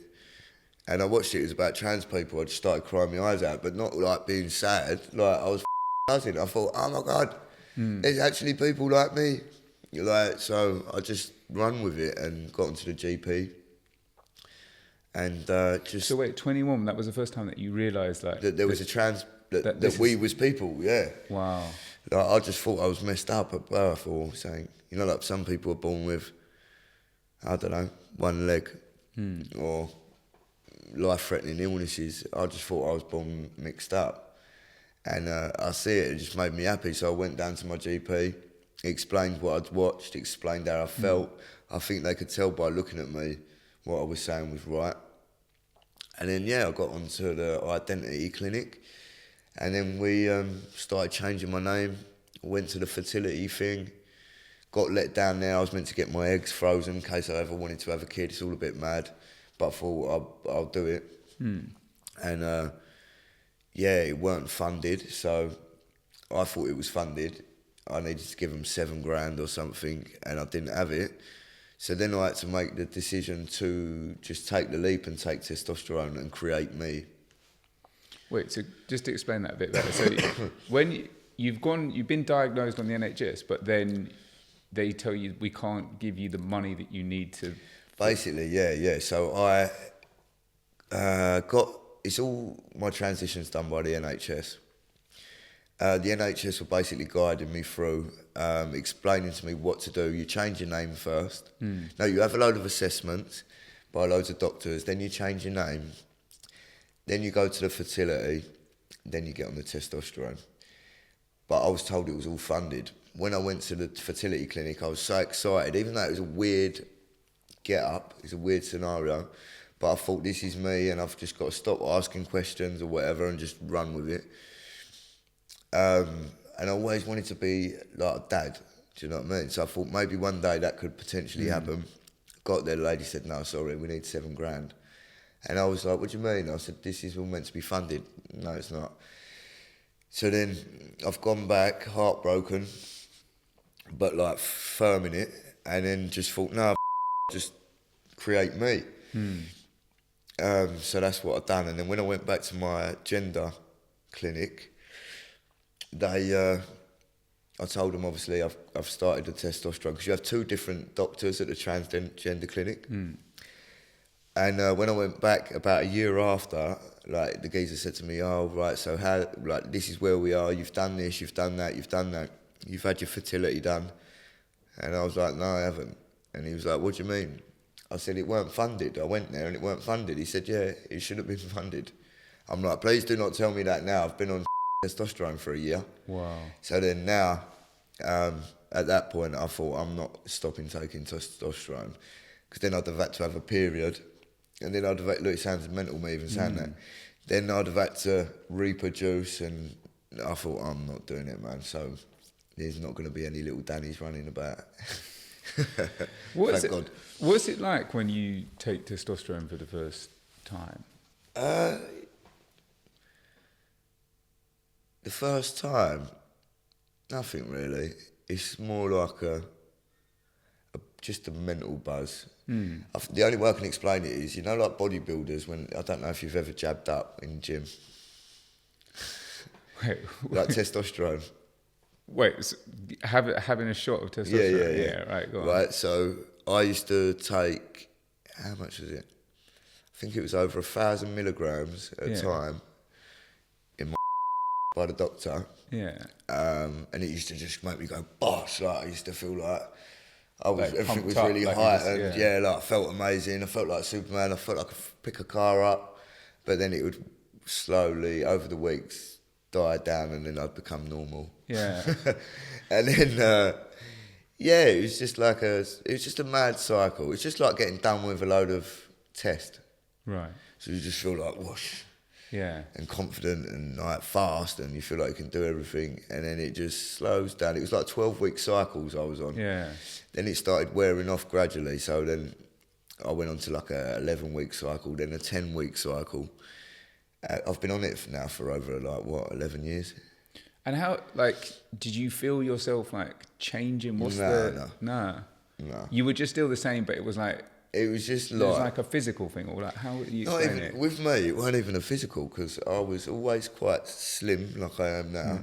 And I watched it was about trans people. I just started crying my eyes out, but not like being sad. Like, I was buzzing. I thought, oh my God, there's actually people like me. Like, so I just run with it and got onto the GP. And just... So wait, 21, that was the first time that you realised, like... That there was a trans... That we was people, yeah. Wow. Like, I just thought I was messed up at birth or saying, you know, like some people are born with, I don't know, one leg or life-threatening illnesses. I just thought I was born mixed up. And I see it just made me happy. So I went down to my GP, explained what I'd watched, explained how I felt. I think they could tell by looking at me what I was saying was right. And then, yeah, I got onto the identity clinic. And then we started changing my name. Went to the fertility thing. Got let down there. I was meant to get my eggs frozen in case I ever wanted to have a kid. It's all a bit mad. But I thought I'll do it. And, yeah, it weren't funded. So I thought it was funded. I needed to give them $7,000 or something. And I didn't have it. So then I had to make the decision to just take the leap and take testosterone and create me. Wait, so just to explain that a bit better. So when you've been diagnosed on the NHS, but then they tell you we can't give you the money that you need to... Basically, yeah. So I it's all my transition's done by the NHS. The NHS were basically guiding me through, explaining to me what to do. You change your name first. No, you have a load of assessments by loads of doctors, then you change your name, then you go to the fertility, then you get on the testosterone. But I was told it was all funded. When I went to the fertility clinic, I was so excited, even though it was a weird get-up, it's a weird scenario, but I thought, this is me, and I've just got to stop asking questions or whatever and just run with it. And I always wanted to be like a dad, do you know what I mean? So I thought maybe one day that could potentially happen. Got there, the lady said, no, sorry, we need $7,000. And I was like, what do you mean? I said, this is all meant to be funded. No, it's not. So then I've gone back, heartbroken, but like firm in it, and then just thought, no, just create me. So that's what I've done. And then when I went back to my gender clinic, I told them, obviously, I've started the testosterone, because you have two different doctors at the transgender clinic. And when I went back about a year after, like, the geezer said to me, oh, right, so how, like, this is where we are, you've done this, you've done that, you've had your fertility done. And I was like, no, I haven't. And he was like, what do you mean? I said, it weren't funded. I went there and it weren't funded. He said, yeah, it should have been funded. I'm like, please do not tell me that now. I've been on testosterone for a year. Wow. So then now, at that point, I thought, I'm not stopping taking testosterone, because then I'd have had to have a period, and then I'd have had, look, it sounds mental me even saying that. Then I'd have had to reproduce, and I thought, I'm not doing it, man. So there's not going to be any little Dannies running about. Thank God. What's it like when you take testosterone for the first time? The first time, nothing really. It's more like just a mental buzz. The only way I can explain it is, you know, like bodybuilders, when, I don't know if you've ever jabbed up in the gym. Wait, like testosterone. Wait, so having a shot of testosterone? Yeah, right, go on. Right, so I used to take, how much was it? I think it was over 1,000 milligrams at a time in my by the doctor. Yeah. And it used to just make me go bosh. Like, I used to feel like I was, Like everything was pumped up, really like heightened. just, Like, I felt amazing. I felt like Superman. I felt like I could pick a car up, but then it would slowly, over the weeks, die down, and then I'd become normal. Yeah. And then, it was just like it was just a mad cycle. It's just like getting done with a load of test. Right. So you just feel like whoosh. Yeah. And confident and like fast, and you feel like you can do everything, and then it just slows down. It was like 12-week cycles I was on. Yeah. Then it started wearing off gradually, so then I went on to like a 11-week cycle, then a 10-week cycle. I've been on it now for over 11 years. And how, like, did you feel yourself like changing? No. You were just still the same, but it was like, it was just it was like a physical thing, or like, how would you explain it? With me, it wasn't even a physical, because I was always quite slim, like I am now.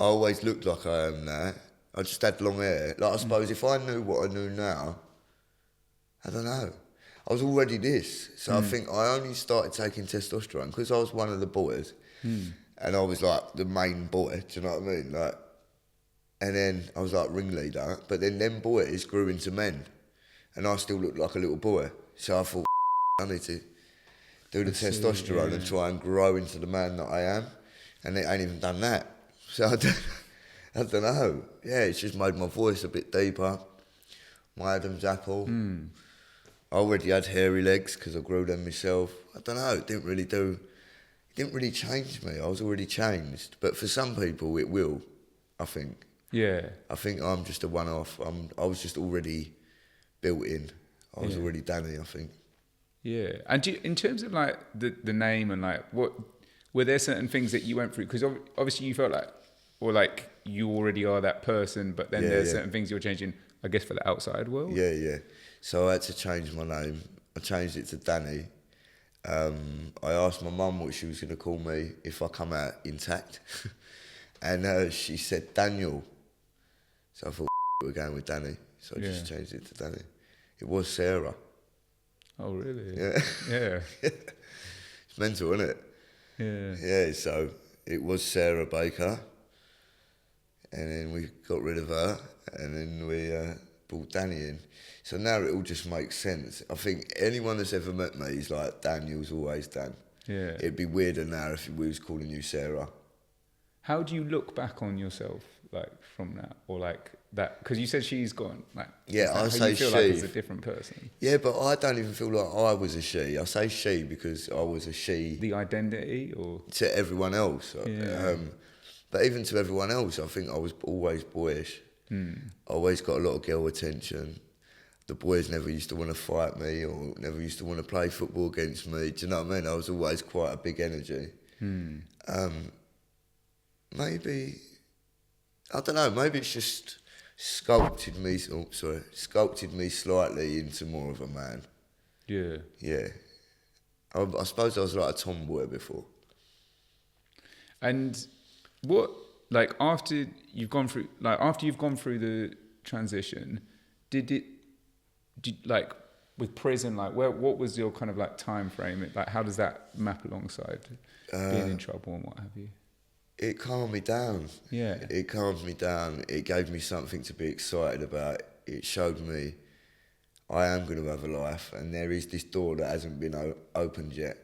I always looked like I am now. I just had long hair. Like, I suppose if I knew what I knew now, I don't know. I was already this. So I think I only started taking testosterone because I was one of the boys. And I was like the main boy, do you know what I mean? Like, and then I was like ringleader, but then them boys grew into men, and I still looked like a little boy. So I thought, I need to do the testosterone and try and grow into the man that I am. And they ain't even done that. So I don't know. Yeah, it's just made my voice a bit deeper. My Adam's apple. I already had hairy legs because I grew them myself. I don't know, it didn't really change me. I was already changed. But for some people, it will, I think. Yeah. I think I'm just a one-off. I was just already built in. I was already Danny, I think. Yeah. And in terms of like the name and like what, were there certain things that you went through? Because obviously you felt like, or like you already are that person, but then there's certain things you're changing, I guess, for the outside world. Yeah. So I had to change my name. I changed it to Danny. I asked my mum what she was going to call me if I come out intact. And she said Daniel. So I thought, we're going with Danny. So I just changed it to Danny. It was Sarah. Oh, really? Yeah. Yeah. It's mental, isn't it? Yeah. Yeah, so, it was Sarah Baker, and then we got rid of her, and then we brought Danny in. So now it all just makes sense. I think anyone that's ever met me is like, Daniel's always Dan. Yeah. It'd be weirder now if we was calling you Sarah. How do you look back on yourself, like, from that? Or, like, that... Because you said she's gone. Like, yeah, I say you feel she. like it's a different person? Yeah, but I don't even feel like I was a she. I say she because I was a she... The identity, or...? To everyone else. Yeah. But even to everyone else, I think I was always boyish. I always got a lot of girl attention. The boys never used to want to fight me or never used to want to play football against me. Do you know what I mean? I was always quite a big energy. Maybe, I don't know, maybe it's just sculpted me slightly into more of a man. Yeah. Yeah. I suppose I was like a tomboy before. And what, like, after you've gone through the transition, like, with prison, like, what was your kind of, like, time frame? Like, how does that map alongside being in trouble and what have you? It calmed me down. Yeah. It calmed me down. It gave me something to be excited about. It showed me I am going to have a life, and there is this door that hasn't been opened yet.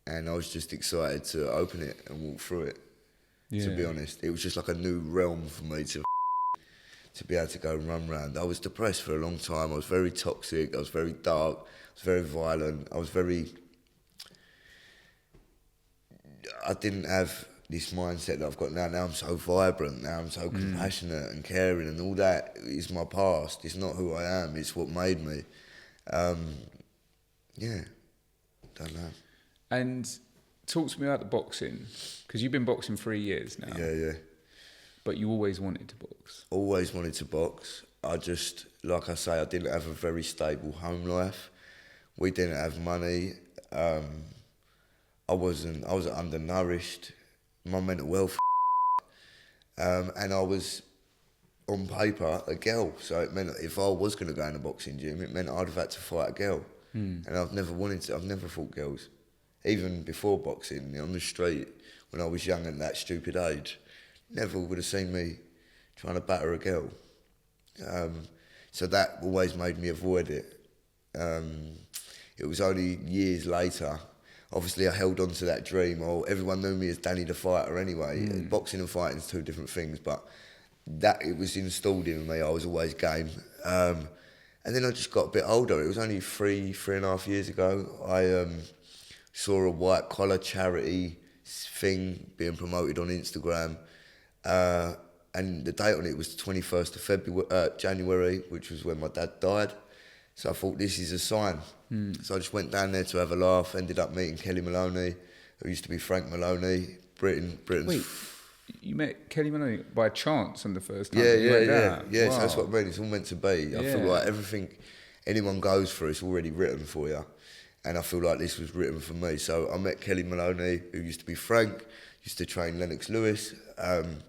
And I was just excited to open it and walk through it, to be honest. It was just like a new realm for me to be able to go and run around. I was depressed for a long time. I was very toxic. I was very dark. I was very violent. I didn't have this mindset that I've got now. Now I'm so vibrant. Now I'm so compassionate and caring, and all that is my past. It's not who I am. It's what made me. Yeah, don't know. And talk to me about the boxing, because you've been boxing 3 years now. Yeah. But you always wanted to box. Always wanted to box. I just, like I say, I didn't have a very stable home life. We didn't have money. I was undernourished. My mental health, and I was on paper a girl. So it meant if I was going to go in a boxing gym, it meant I'd have had to fight a girl. And I've never fought girls. Even before boxing, on the street, when I was young at that stupid age, never would have seen me trying to batter a girl. So that always made me avoid it. It was only years later, obviously I held on to that dream. Everyone knew me as Danny the Fighter anyway. Boxing and fighting is two different things, but that it was installed in me. I was always game. And then I just got a bit older. It was only 3.5 years ago. I saw a white collar charity thing being promoted on Instagram. And the date on it was the 21st of January, which was when my dad died. So I thought, this is a sign. So I just went down there to have a laugh, ended up meeting Kelly Maloney, who used to be Frank Maloney, Britain's... Wait, you met Kelly Maloney by chance on the first time? Yeah. Wow. So that's what I mean, it's all meant to be. I feel like everything anyone goes through, it's already written for you. And I feel like this was written for me. So I met Kelly Maloney, who used to be Frank, used to train Lennox Lewis. And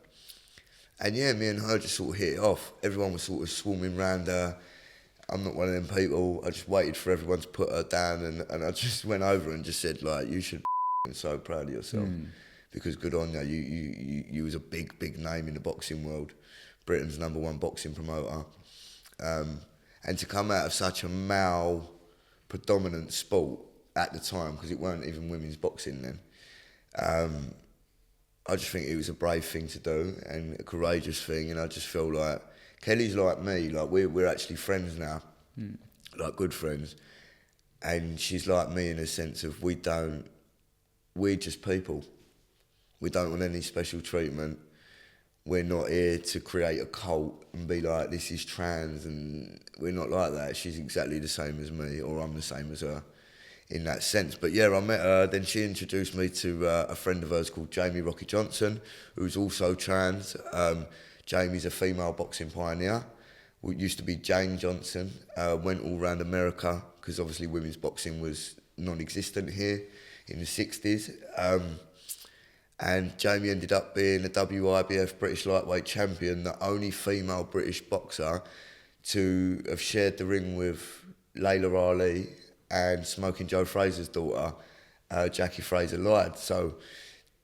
yeah, me and her just sort of hit it off. Everyone was sort of swarming around her. I'm not one of them people. I just waited for everyone to put her down, and I just went over and just said, like, you should be so proud of yourself. Because good on you. You was a big name in the boxing world. Britain's #1 boxing promoter. And to come out of such a male predominant sport at the time, because it weren't even women's boxing then, I just think it was a brave thing to do and a courageous thing, and I just feel like Kelly's like me, like we're actually friends now, like good friends, and she's like me in a sense of we're just people. We don't want any special treatment. We're not here to create a cult and be like, this is trans, and we're not like that. She's exactly the same as me, or I'm the same as her in that sense. But yeah, I met her, then she introduced me to a friend of hers called Jamie Rocky Johnson, who's also trans. Jamie's a female boxing pioneer. It used to be Jane Johnson, went all around America, because obviously women's boxing was non-existent here in the 60s. And Jamie ended up being a WIBF British lightweight champion, the only female British boxer to have shared the ring with Layla Ali and Smoking Joe Fraser's daughter, Jackie Fraser Lloyd. So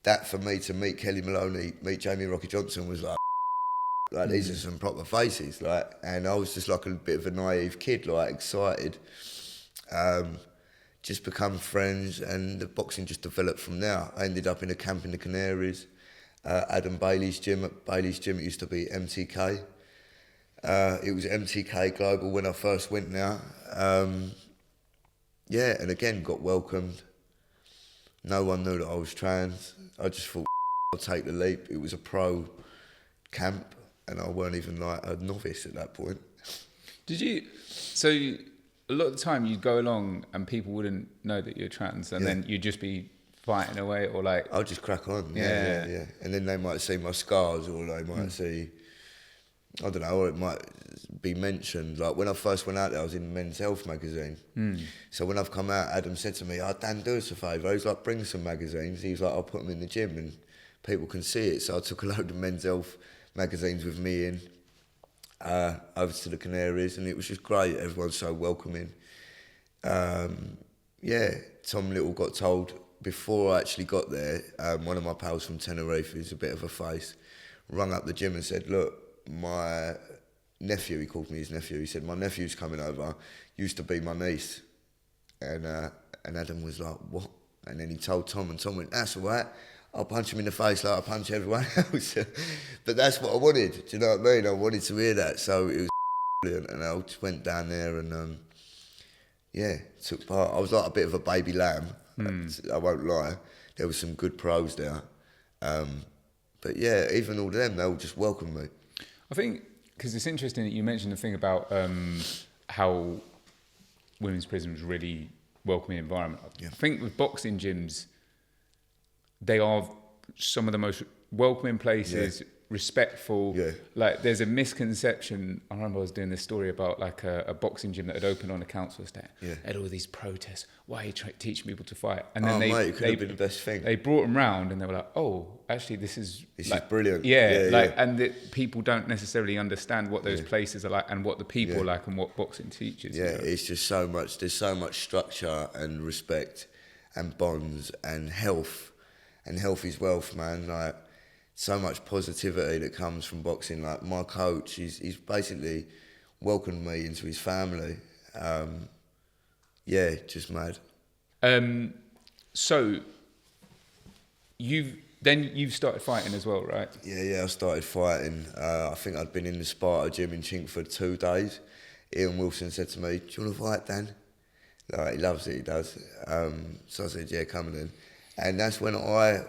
that for me to meet Kelly Maloney, meet Jamie Rocky Johnson was like these are some proper faces, like, and I was just like a bit of a naive kid, like excited. Just become friends, and the boxing just developed from there. I ended up in a camp in the Canaries, Adam Bailey's gym. At Bailey's gym, it used to be MTK. It was MTK Global when I first went there. Yeah, and again got welcomed. No one knew that I was trans. I just thought I'll take the leap. It was a pro camp, and I weren't even like a novice at that point. Did you? So a lot of the time you'd go along and people wouldn't know that you're trans, and then you'd just be fighting away, or like I'll just crack on. Yeah. And then they might see my scars, or they might see, I don't know, or it might be mentioned. Like when I first went out there, I was in Men's Health magazine. So when I've come out, Adam said to me, "Oh, Dan, do us a favour." He's like, "Bring some magazines." He was like, "I'll put them in the gym and people can see it." So I took a load of Men's Health magazines with me in, over to the Canaries, and it was just great. Everyone's so welcoming. Tom Little got told before I actually got there, one of my pals from Tenerife, who's a bit of a face, rung up the gym and said, "Look, my nephew," he called me his nephew, he said, "My nephew's coming over, used to be my niece." And Adam was like, "What?" And then he told Tom, and Tom went, "That's all right, I'll punch him in the face like I punch everyone else." But that's what I wanted, do you know what I mean? I wanted to hear that, so it was brilliant. And I just went down there and, took part. I was like a bit of a baby lamb, I won't lie. There were some good pros there. But yeah, even all of them, they all just welcomed me. I think, because it's interesting that you mentioned the thing about how women's prisons really welcoming environment. I think with boxing gyms, they are some of the most welcoming places, respectful. Like there's a misconception. I remember I was doing this story about like a boxing gym that had opened on a council estate. They had all these protests. Why are you teaching people to fight? And then it could have been the best thing. They brought them round and they were like, "Oh, actually, this is brilliant." And that people don't necessarily understand what those places are like and what the people are like and what boxing teaches. Yeah, it's just so much. There's so much structure and respect and bonds and health. And health is wealth, man. Like, so much positivity that comes from boxing. Like, my coach, he's basically welcomed me into his family. Just mad. So, you've started fighting as well, right? Yeah, I started fighting. I think I'd been in the Sparta gym in Chingford 2 days. Ian Wilson said to me, "Do you want to fight, Dan?" Like, he loves it, he does. So I said, "Yeah, come on in." And that's when I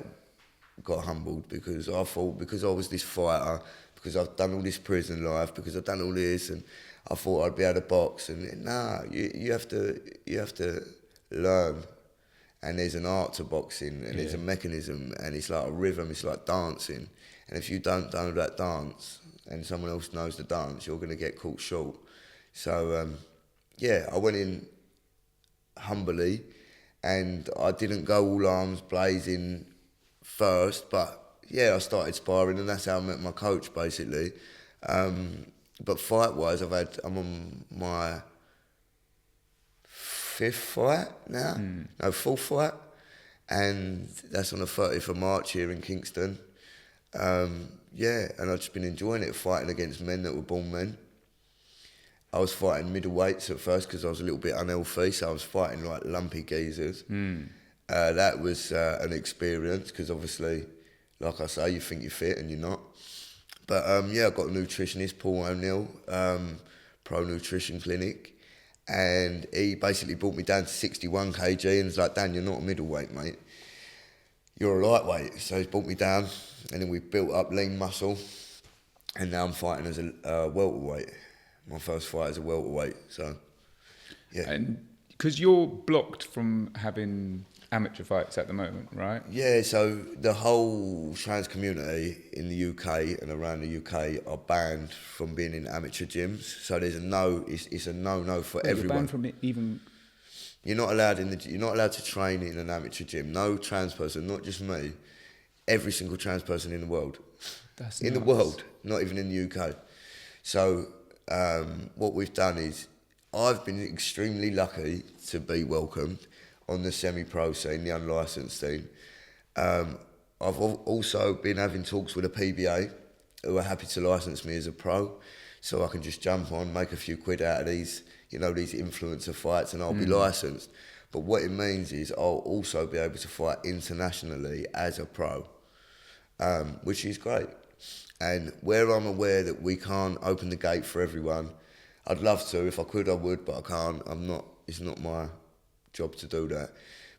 got humbled, because I thought, because I was this fighter, because I've done all this prison life, because I've done all this, and I thought I'd be able to box. And you have to learn. And there's an art to boxing, and there's a mechanism, and it's like a rhythm, it's like dancing. And if you don't know that dance, and someone else knows the dance, you're going to get caught short. So, I went in humbly, and I didn't go all arms blazing first, but I started sparring, and that's how I met my coach, basically. But fight-wise, I'm on my 5th fight now, no, 4th fight, and that's on the 30th of March here in Kingston. And I've just been enjoying it, fighting against men that were born men. I was fighting middleweights at first because I was a little bit unhealthy, so I was fighting like lumpy geezers. That was an experience, because obviously, like I say, you think you're fit and you're not. But I got a nutritionist, Paul O'Neill, Pro Nutrition Clinic, and he basically brought me down to 61 kg and was like, "Dan, you're not a middleweight, mate. You're a lightweight." So he's brought me down, and then we built up lean muscle, and now I'm fighting as a welterweight. My first fight as a welterweight, so yeah. And because you're blocked from having amateur fights at the moment, right? Yeah, so the whole trans community in the UK and around the UK are banned from being in amateur gyms. So there's it's a no for everyone. You're banned from it even. You're not allowed to train in an amateur gym. No trans person, not just me. Every single trans person in the world. That's in nuts. The world, not even in the UK. So what we've done is, I've been extremely lucky to be welcomed on the semi-pro scene, the unlicensed scene. I've also been having talks with a PBA who are happy to license me as a pro, so I can just jump on, make a few quid out of these, these influencer fights, and I'll be licensed. But what it means is I'll also be able to fight internationally as a pro, which is great. And where I'm aware that we can't open the gate for everyone, I'd love to. If I could, I would, but I can't. It's not my job to do that.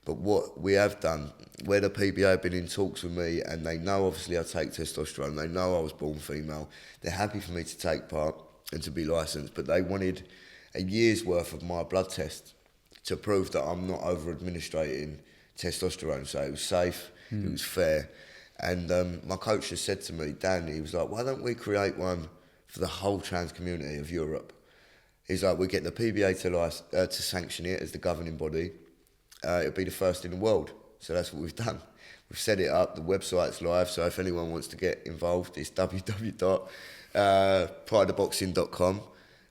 But what we have done, where the PBA have been in talks with me, and they know obviously I take testosterone, they know I was born female, they're happy for me to take part and to be licensed, but they wanted a year's worth of my blood test to prove that I'm not over-administrating testosterone. So it was safe, it was fair. And my coach just said to me, Dan, he was like, why don't we create one for the whole trans community of Europe? He's like, we get the PBA to sanction it as the governing body. It'll be the first in the world. So that's what we've done. We've set it up, the website's live, so if anyone wants to get involved, it's www.prideboxing.com.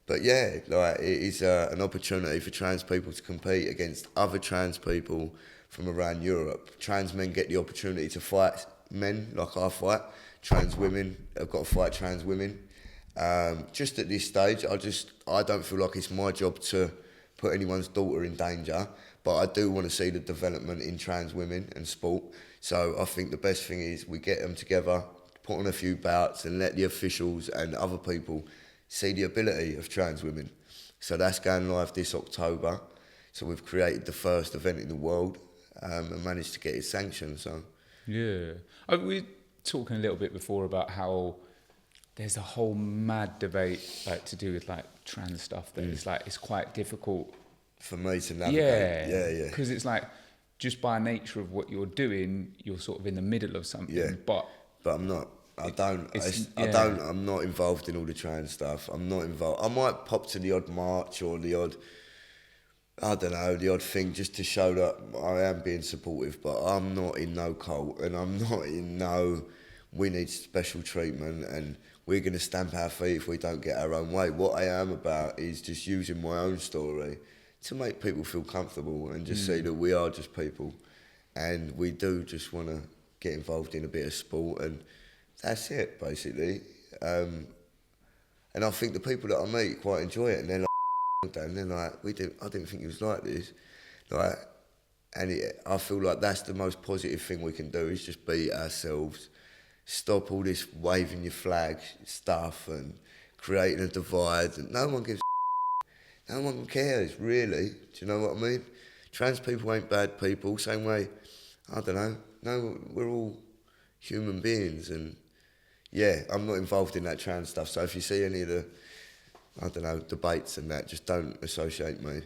But yeah, like, it is an opportunity for trans people to compete against other trans people from around Europe. Trans men get the opportunity to fight men like I fight. Trans women have got to fight trans women. Just at this stage, I don't feel like it's my job to put anyone's daughter in danger, but I do want to see the development in trans women and sport. So I think the best thing is we get them together, put on a few bouts, and let the officials and other people see the ability of trans women. So that's going live this October. So we've created the first event in the world and managed to get it sanctioned. So yeah, we were talking a little bit before about how there's a whole mad debate like to do with like trans stuff that it's like it's quite difficult for me to navigate. Yeah. Because it's like just by nature of what you're doing, you're sort of in the middle of something. Yeah. But I'm not. I'm not involved in all the trans stuff. I'm not involved. I might pop to the odd march or the odd thing just to show that I am being supportive, but I'm not in no cult, and I'm not in no, we need special treatment and we're going to stamp our feet if we don't get our own way. What I am about is just using my own story to make people feel comfortable and just see that we are just people, and we do just want to get involved in a bit of sport, and that's it, basically. And I think the people that I meet quite enjoy it, and they're like, and they're like, I didn't think it was like this. Like, I feel like that's the most positive thing we can do, is just be ourselves. Stop all this waving your flag stuff and creating a divide. And no one gives no one cares, really. Do you know what I mean? Trans people ain't bad people, same way, I don't know. No, we're all human beings, and yeah, I'm not involved in that trans stuff. So if you see any of the, I don't know, debates and that, just don't associate me.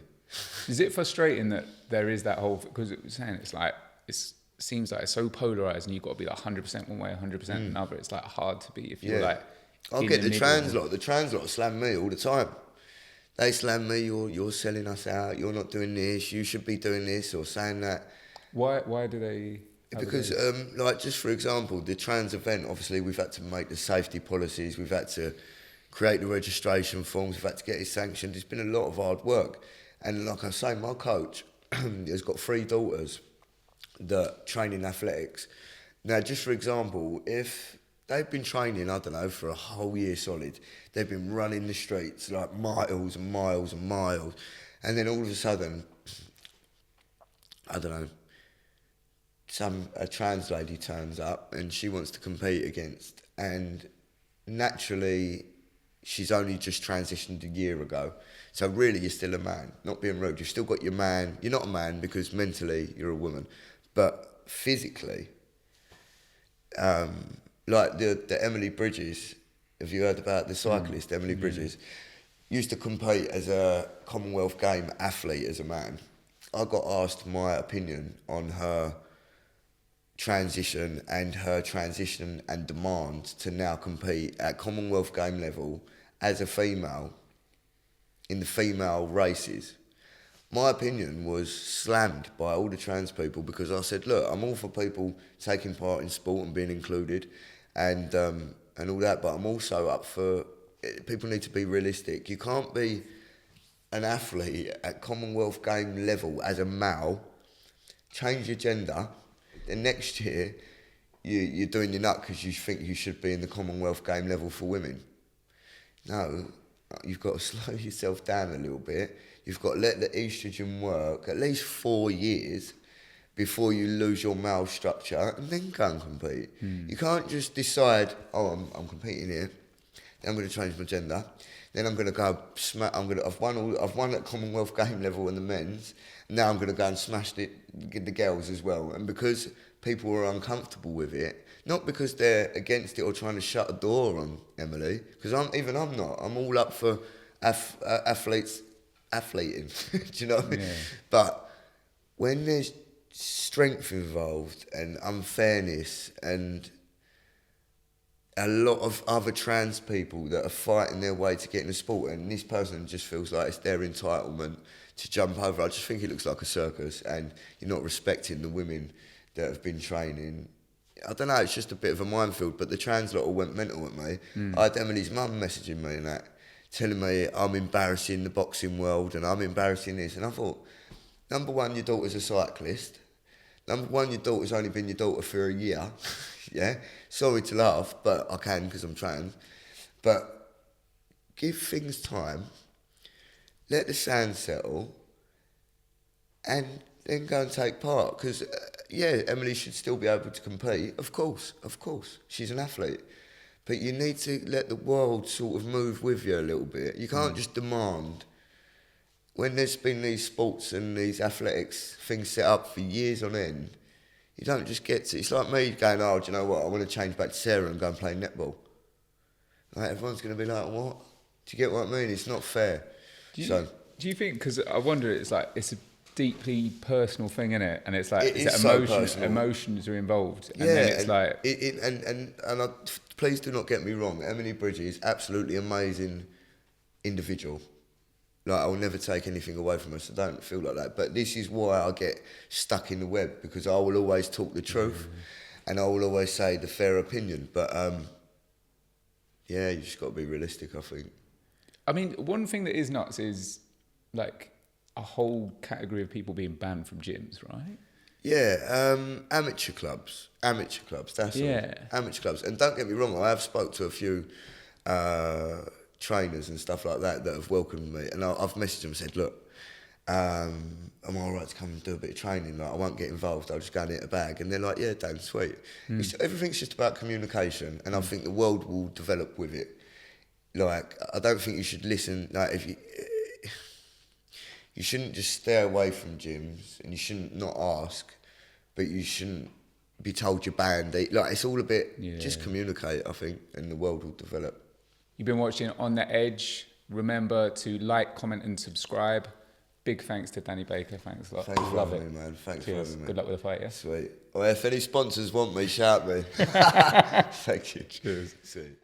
Is it frustrating that there is that whole, because it was saying it's like, it seems like it's so polarised and you've got to be like 100% one way, 100% another. It's like hard to be if you're like I'll get the trans lot slam me all the time. They slam me, you're selling us out, you're not doing this, you should be doing this, or saying that. Why do they? Because, like, just for example, the trans event, obviously we've had to make the safety policies, we've had to create the registration forms, we've had to get it sanctioned. It's been a lot of hard work. And like I say, my coach has got 3 daughters that train in athletics. Now, just for example, if they've been training, I don't know, for a whole year solid, they've been running the streets like miles and miles and miles, and then all of a sudden, I don't know, a trans lady turns up and she wants to compete against, and naturally she's only just transitioned a year ago, so really you're still a man. Not being rude, you've still got your man. You're not a man because mentally you're a woman, but physically, like the Emily Bridges, have you heard about the cyclist Emily Bridges? Used to compete as a Commonwealth Game athlete as a man. I got asked my opinion on her transition and demand to now compete at Commonwealth Game level as a female in the female races. My opinion was slammed by all the trans people because I said, look, I'm all for people taking part in sport and being included and all that, but I'm also up for, people need to be realistic. You can't be an athlete at Commonwealth Game level as a male, change your gender, then next year you're doing your nut because you think you should be in the Commonwealth game level for women. No, you've got to slow yourself down a little bit. You've got to let the estrogen work at least 4 years before you lose your male structure, and then go and compete. You can't just decide, oh, I'm competing here, then I'm going to change my gender, then I'm going to go I've won at Commonwealth game level in the men's, now I'm going to go and smash the girls as well. And because people are uncomfortable with it, not because they're against it or trying to shut a door on Emily, because I'm not. I'm all up for athleting. Do you know what I mean? Yeah. But when there's strength involved and unfairness and a lot of other trans people that are fighting their way to get in the sport, and this person just feels like it's their entitlement to jump over, I just think it looks like a circus, and you're not respecting the women that have been training. I don't know, it's just a bit of a minefield, but the trans lot all went mental at me. I had Emily's mum messaging me and that, telling me I'm embarrassing the boxing world and I'm embarrassing this, and I thought, number one, your daughter's a cyclist. Number one, your daughter's only been your daughter for a year. Yeah? Sorry to laugh, but I can because I'm trans. But give things time, let the sand settle, and then go and take part. Because, yeah, Emily should still be able to compete. Of course. She's an athlete. But you need to let the world sort of move with you a little bit. You can't just demand. When there's been these sports and these athletics things set up for years on end, you don't just get to... It's like me going, oh, do you know what, I want to change back to Sarah and go and play netball. Like, everyone's going to be like, what? Do you get what I mean? It's not fair. Do you think, because I wonder, it's like, it's a deeply personal thing, isn't it? And it's like, emotions are involved. And then it's like... Please do not get me wrong, Emily Bridges is absolutely amazing individual. Like, I'll never take anything away from her, so don't feel like that. But this is why I get stuck in the web, because I will always talk the truth and I will always say the fair opinion. But, yeah, you just got to be realistic, I think. I mean, one thing that is nuts is, like, a whole category of people being banned from gyms, right? Yeah, amateur clubs, that's all. Amateur clubs. And don't get me wrong, I have spoke to a few trainers and stuff like that that have welcomed me, and I've messaged them and said, look, am I all right to come and do a bit of training? Like, I won't get involved, I'll just go and hit a bag. And they're like, yeah, Dan, sweet. Everything's just about communication, and I think the world will develop with it. Like, I don't think you should listen, like, you shouldn't just stay away from gyms, and you shouldn't not ask, but you shouldn't be told you're banned. Like, it's all a bit, just communicate, I think, and the world will develop. You've been watching On The Edge. Remember to like, comment and subscribe. Big thanks to Danny Baker. Thanks a lot. Thanks for having me, man. Thanks for having me. Good luck with the fight, yeah? Sweet. Well, if any sponsors want me, shout me. Thank you. Cheers. Sweet.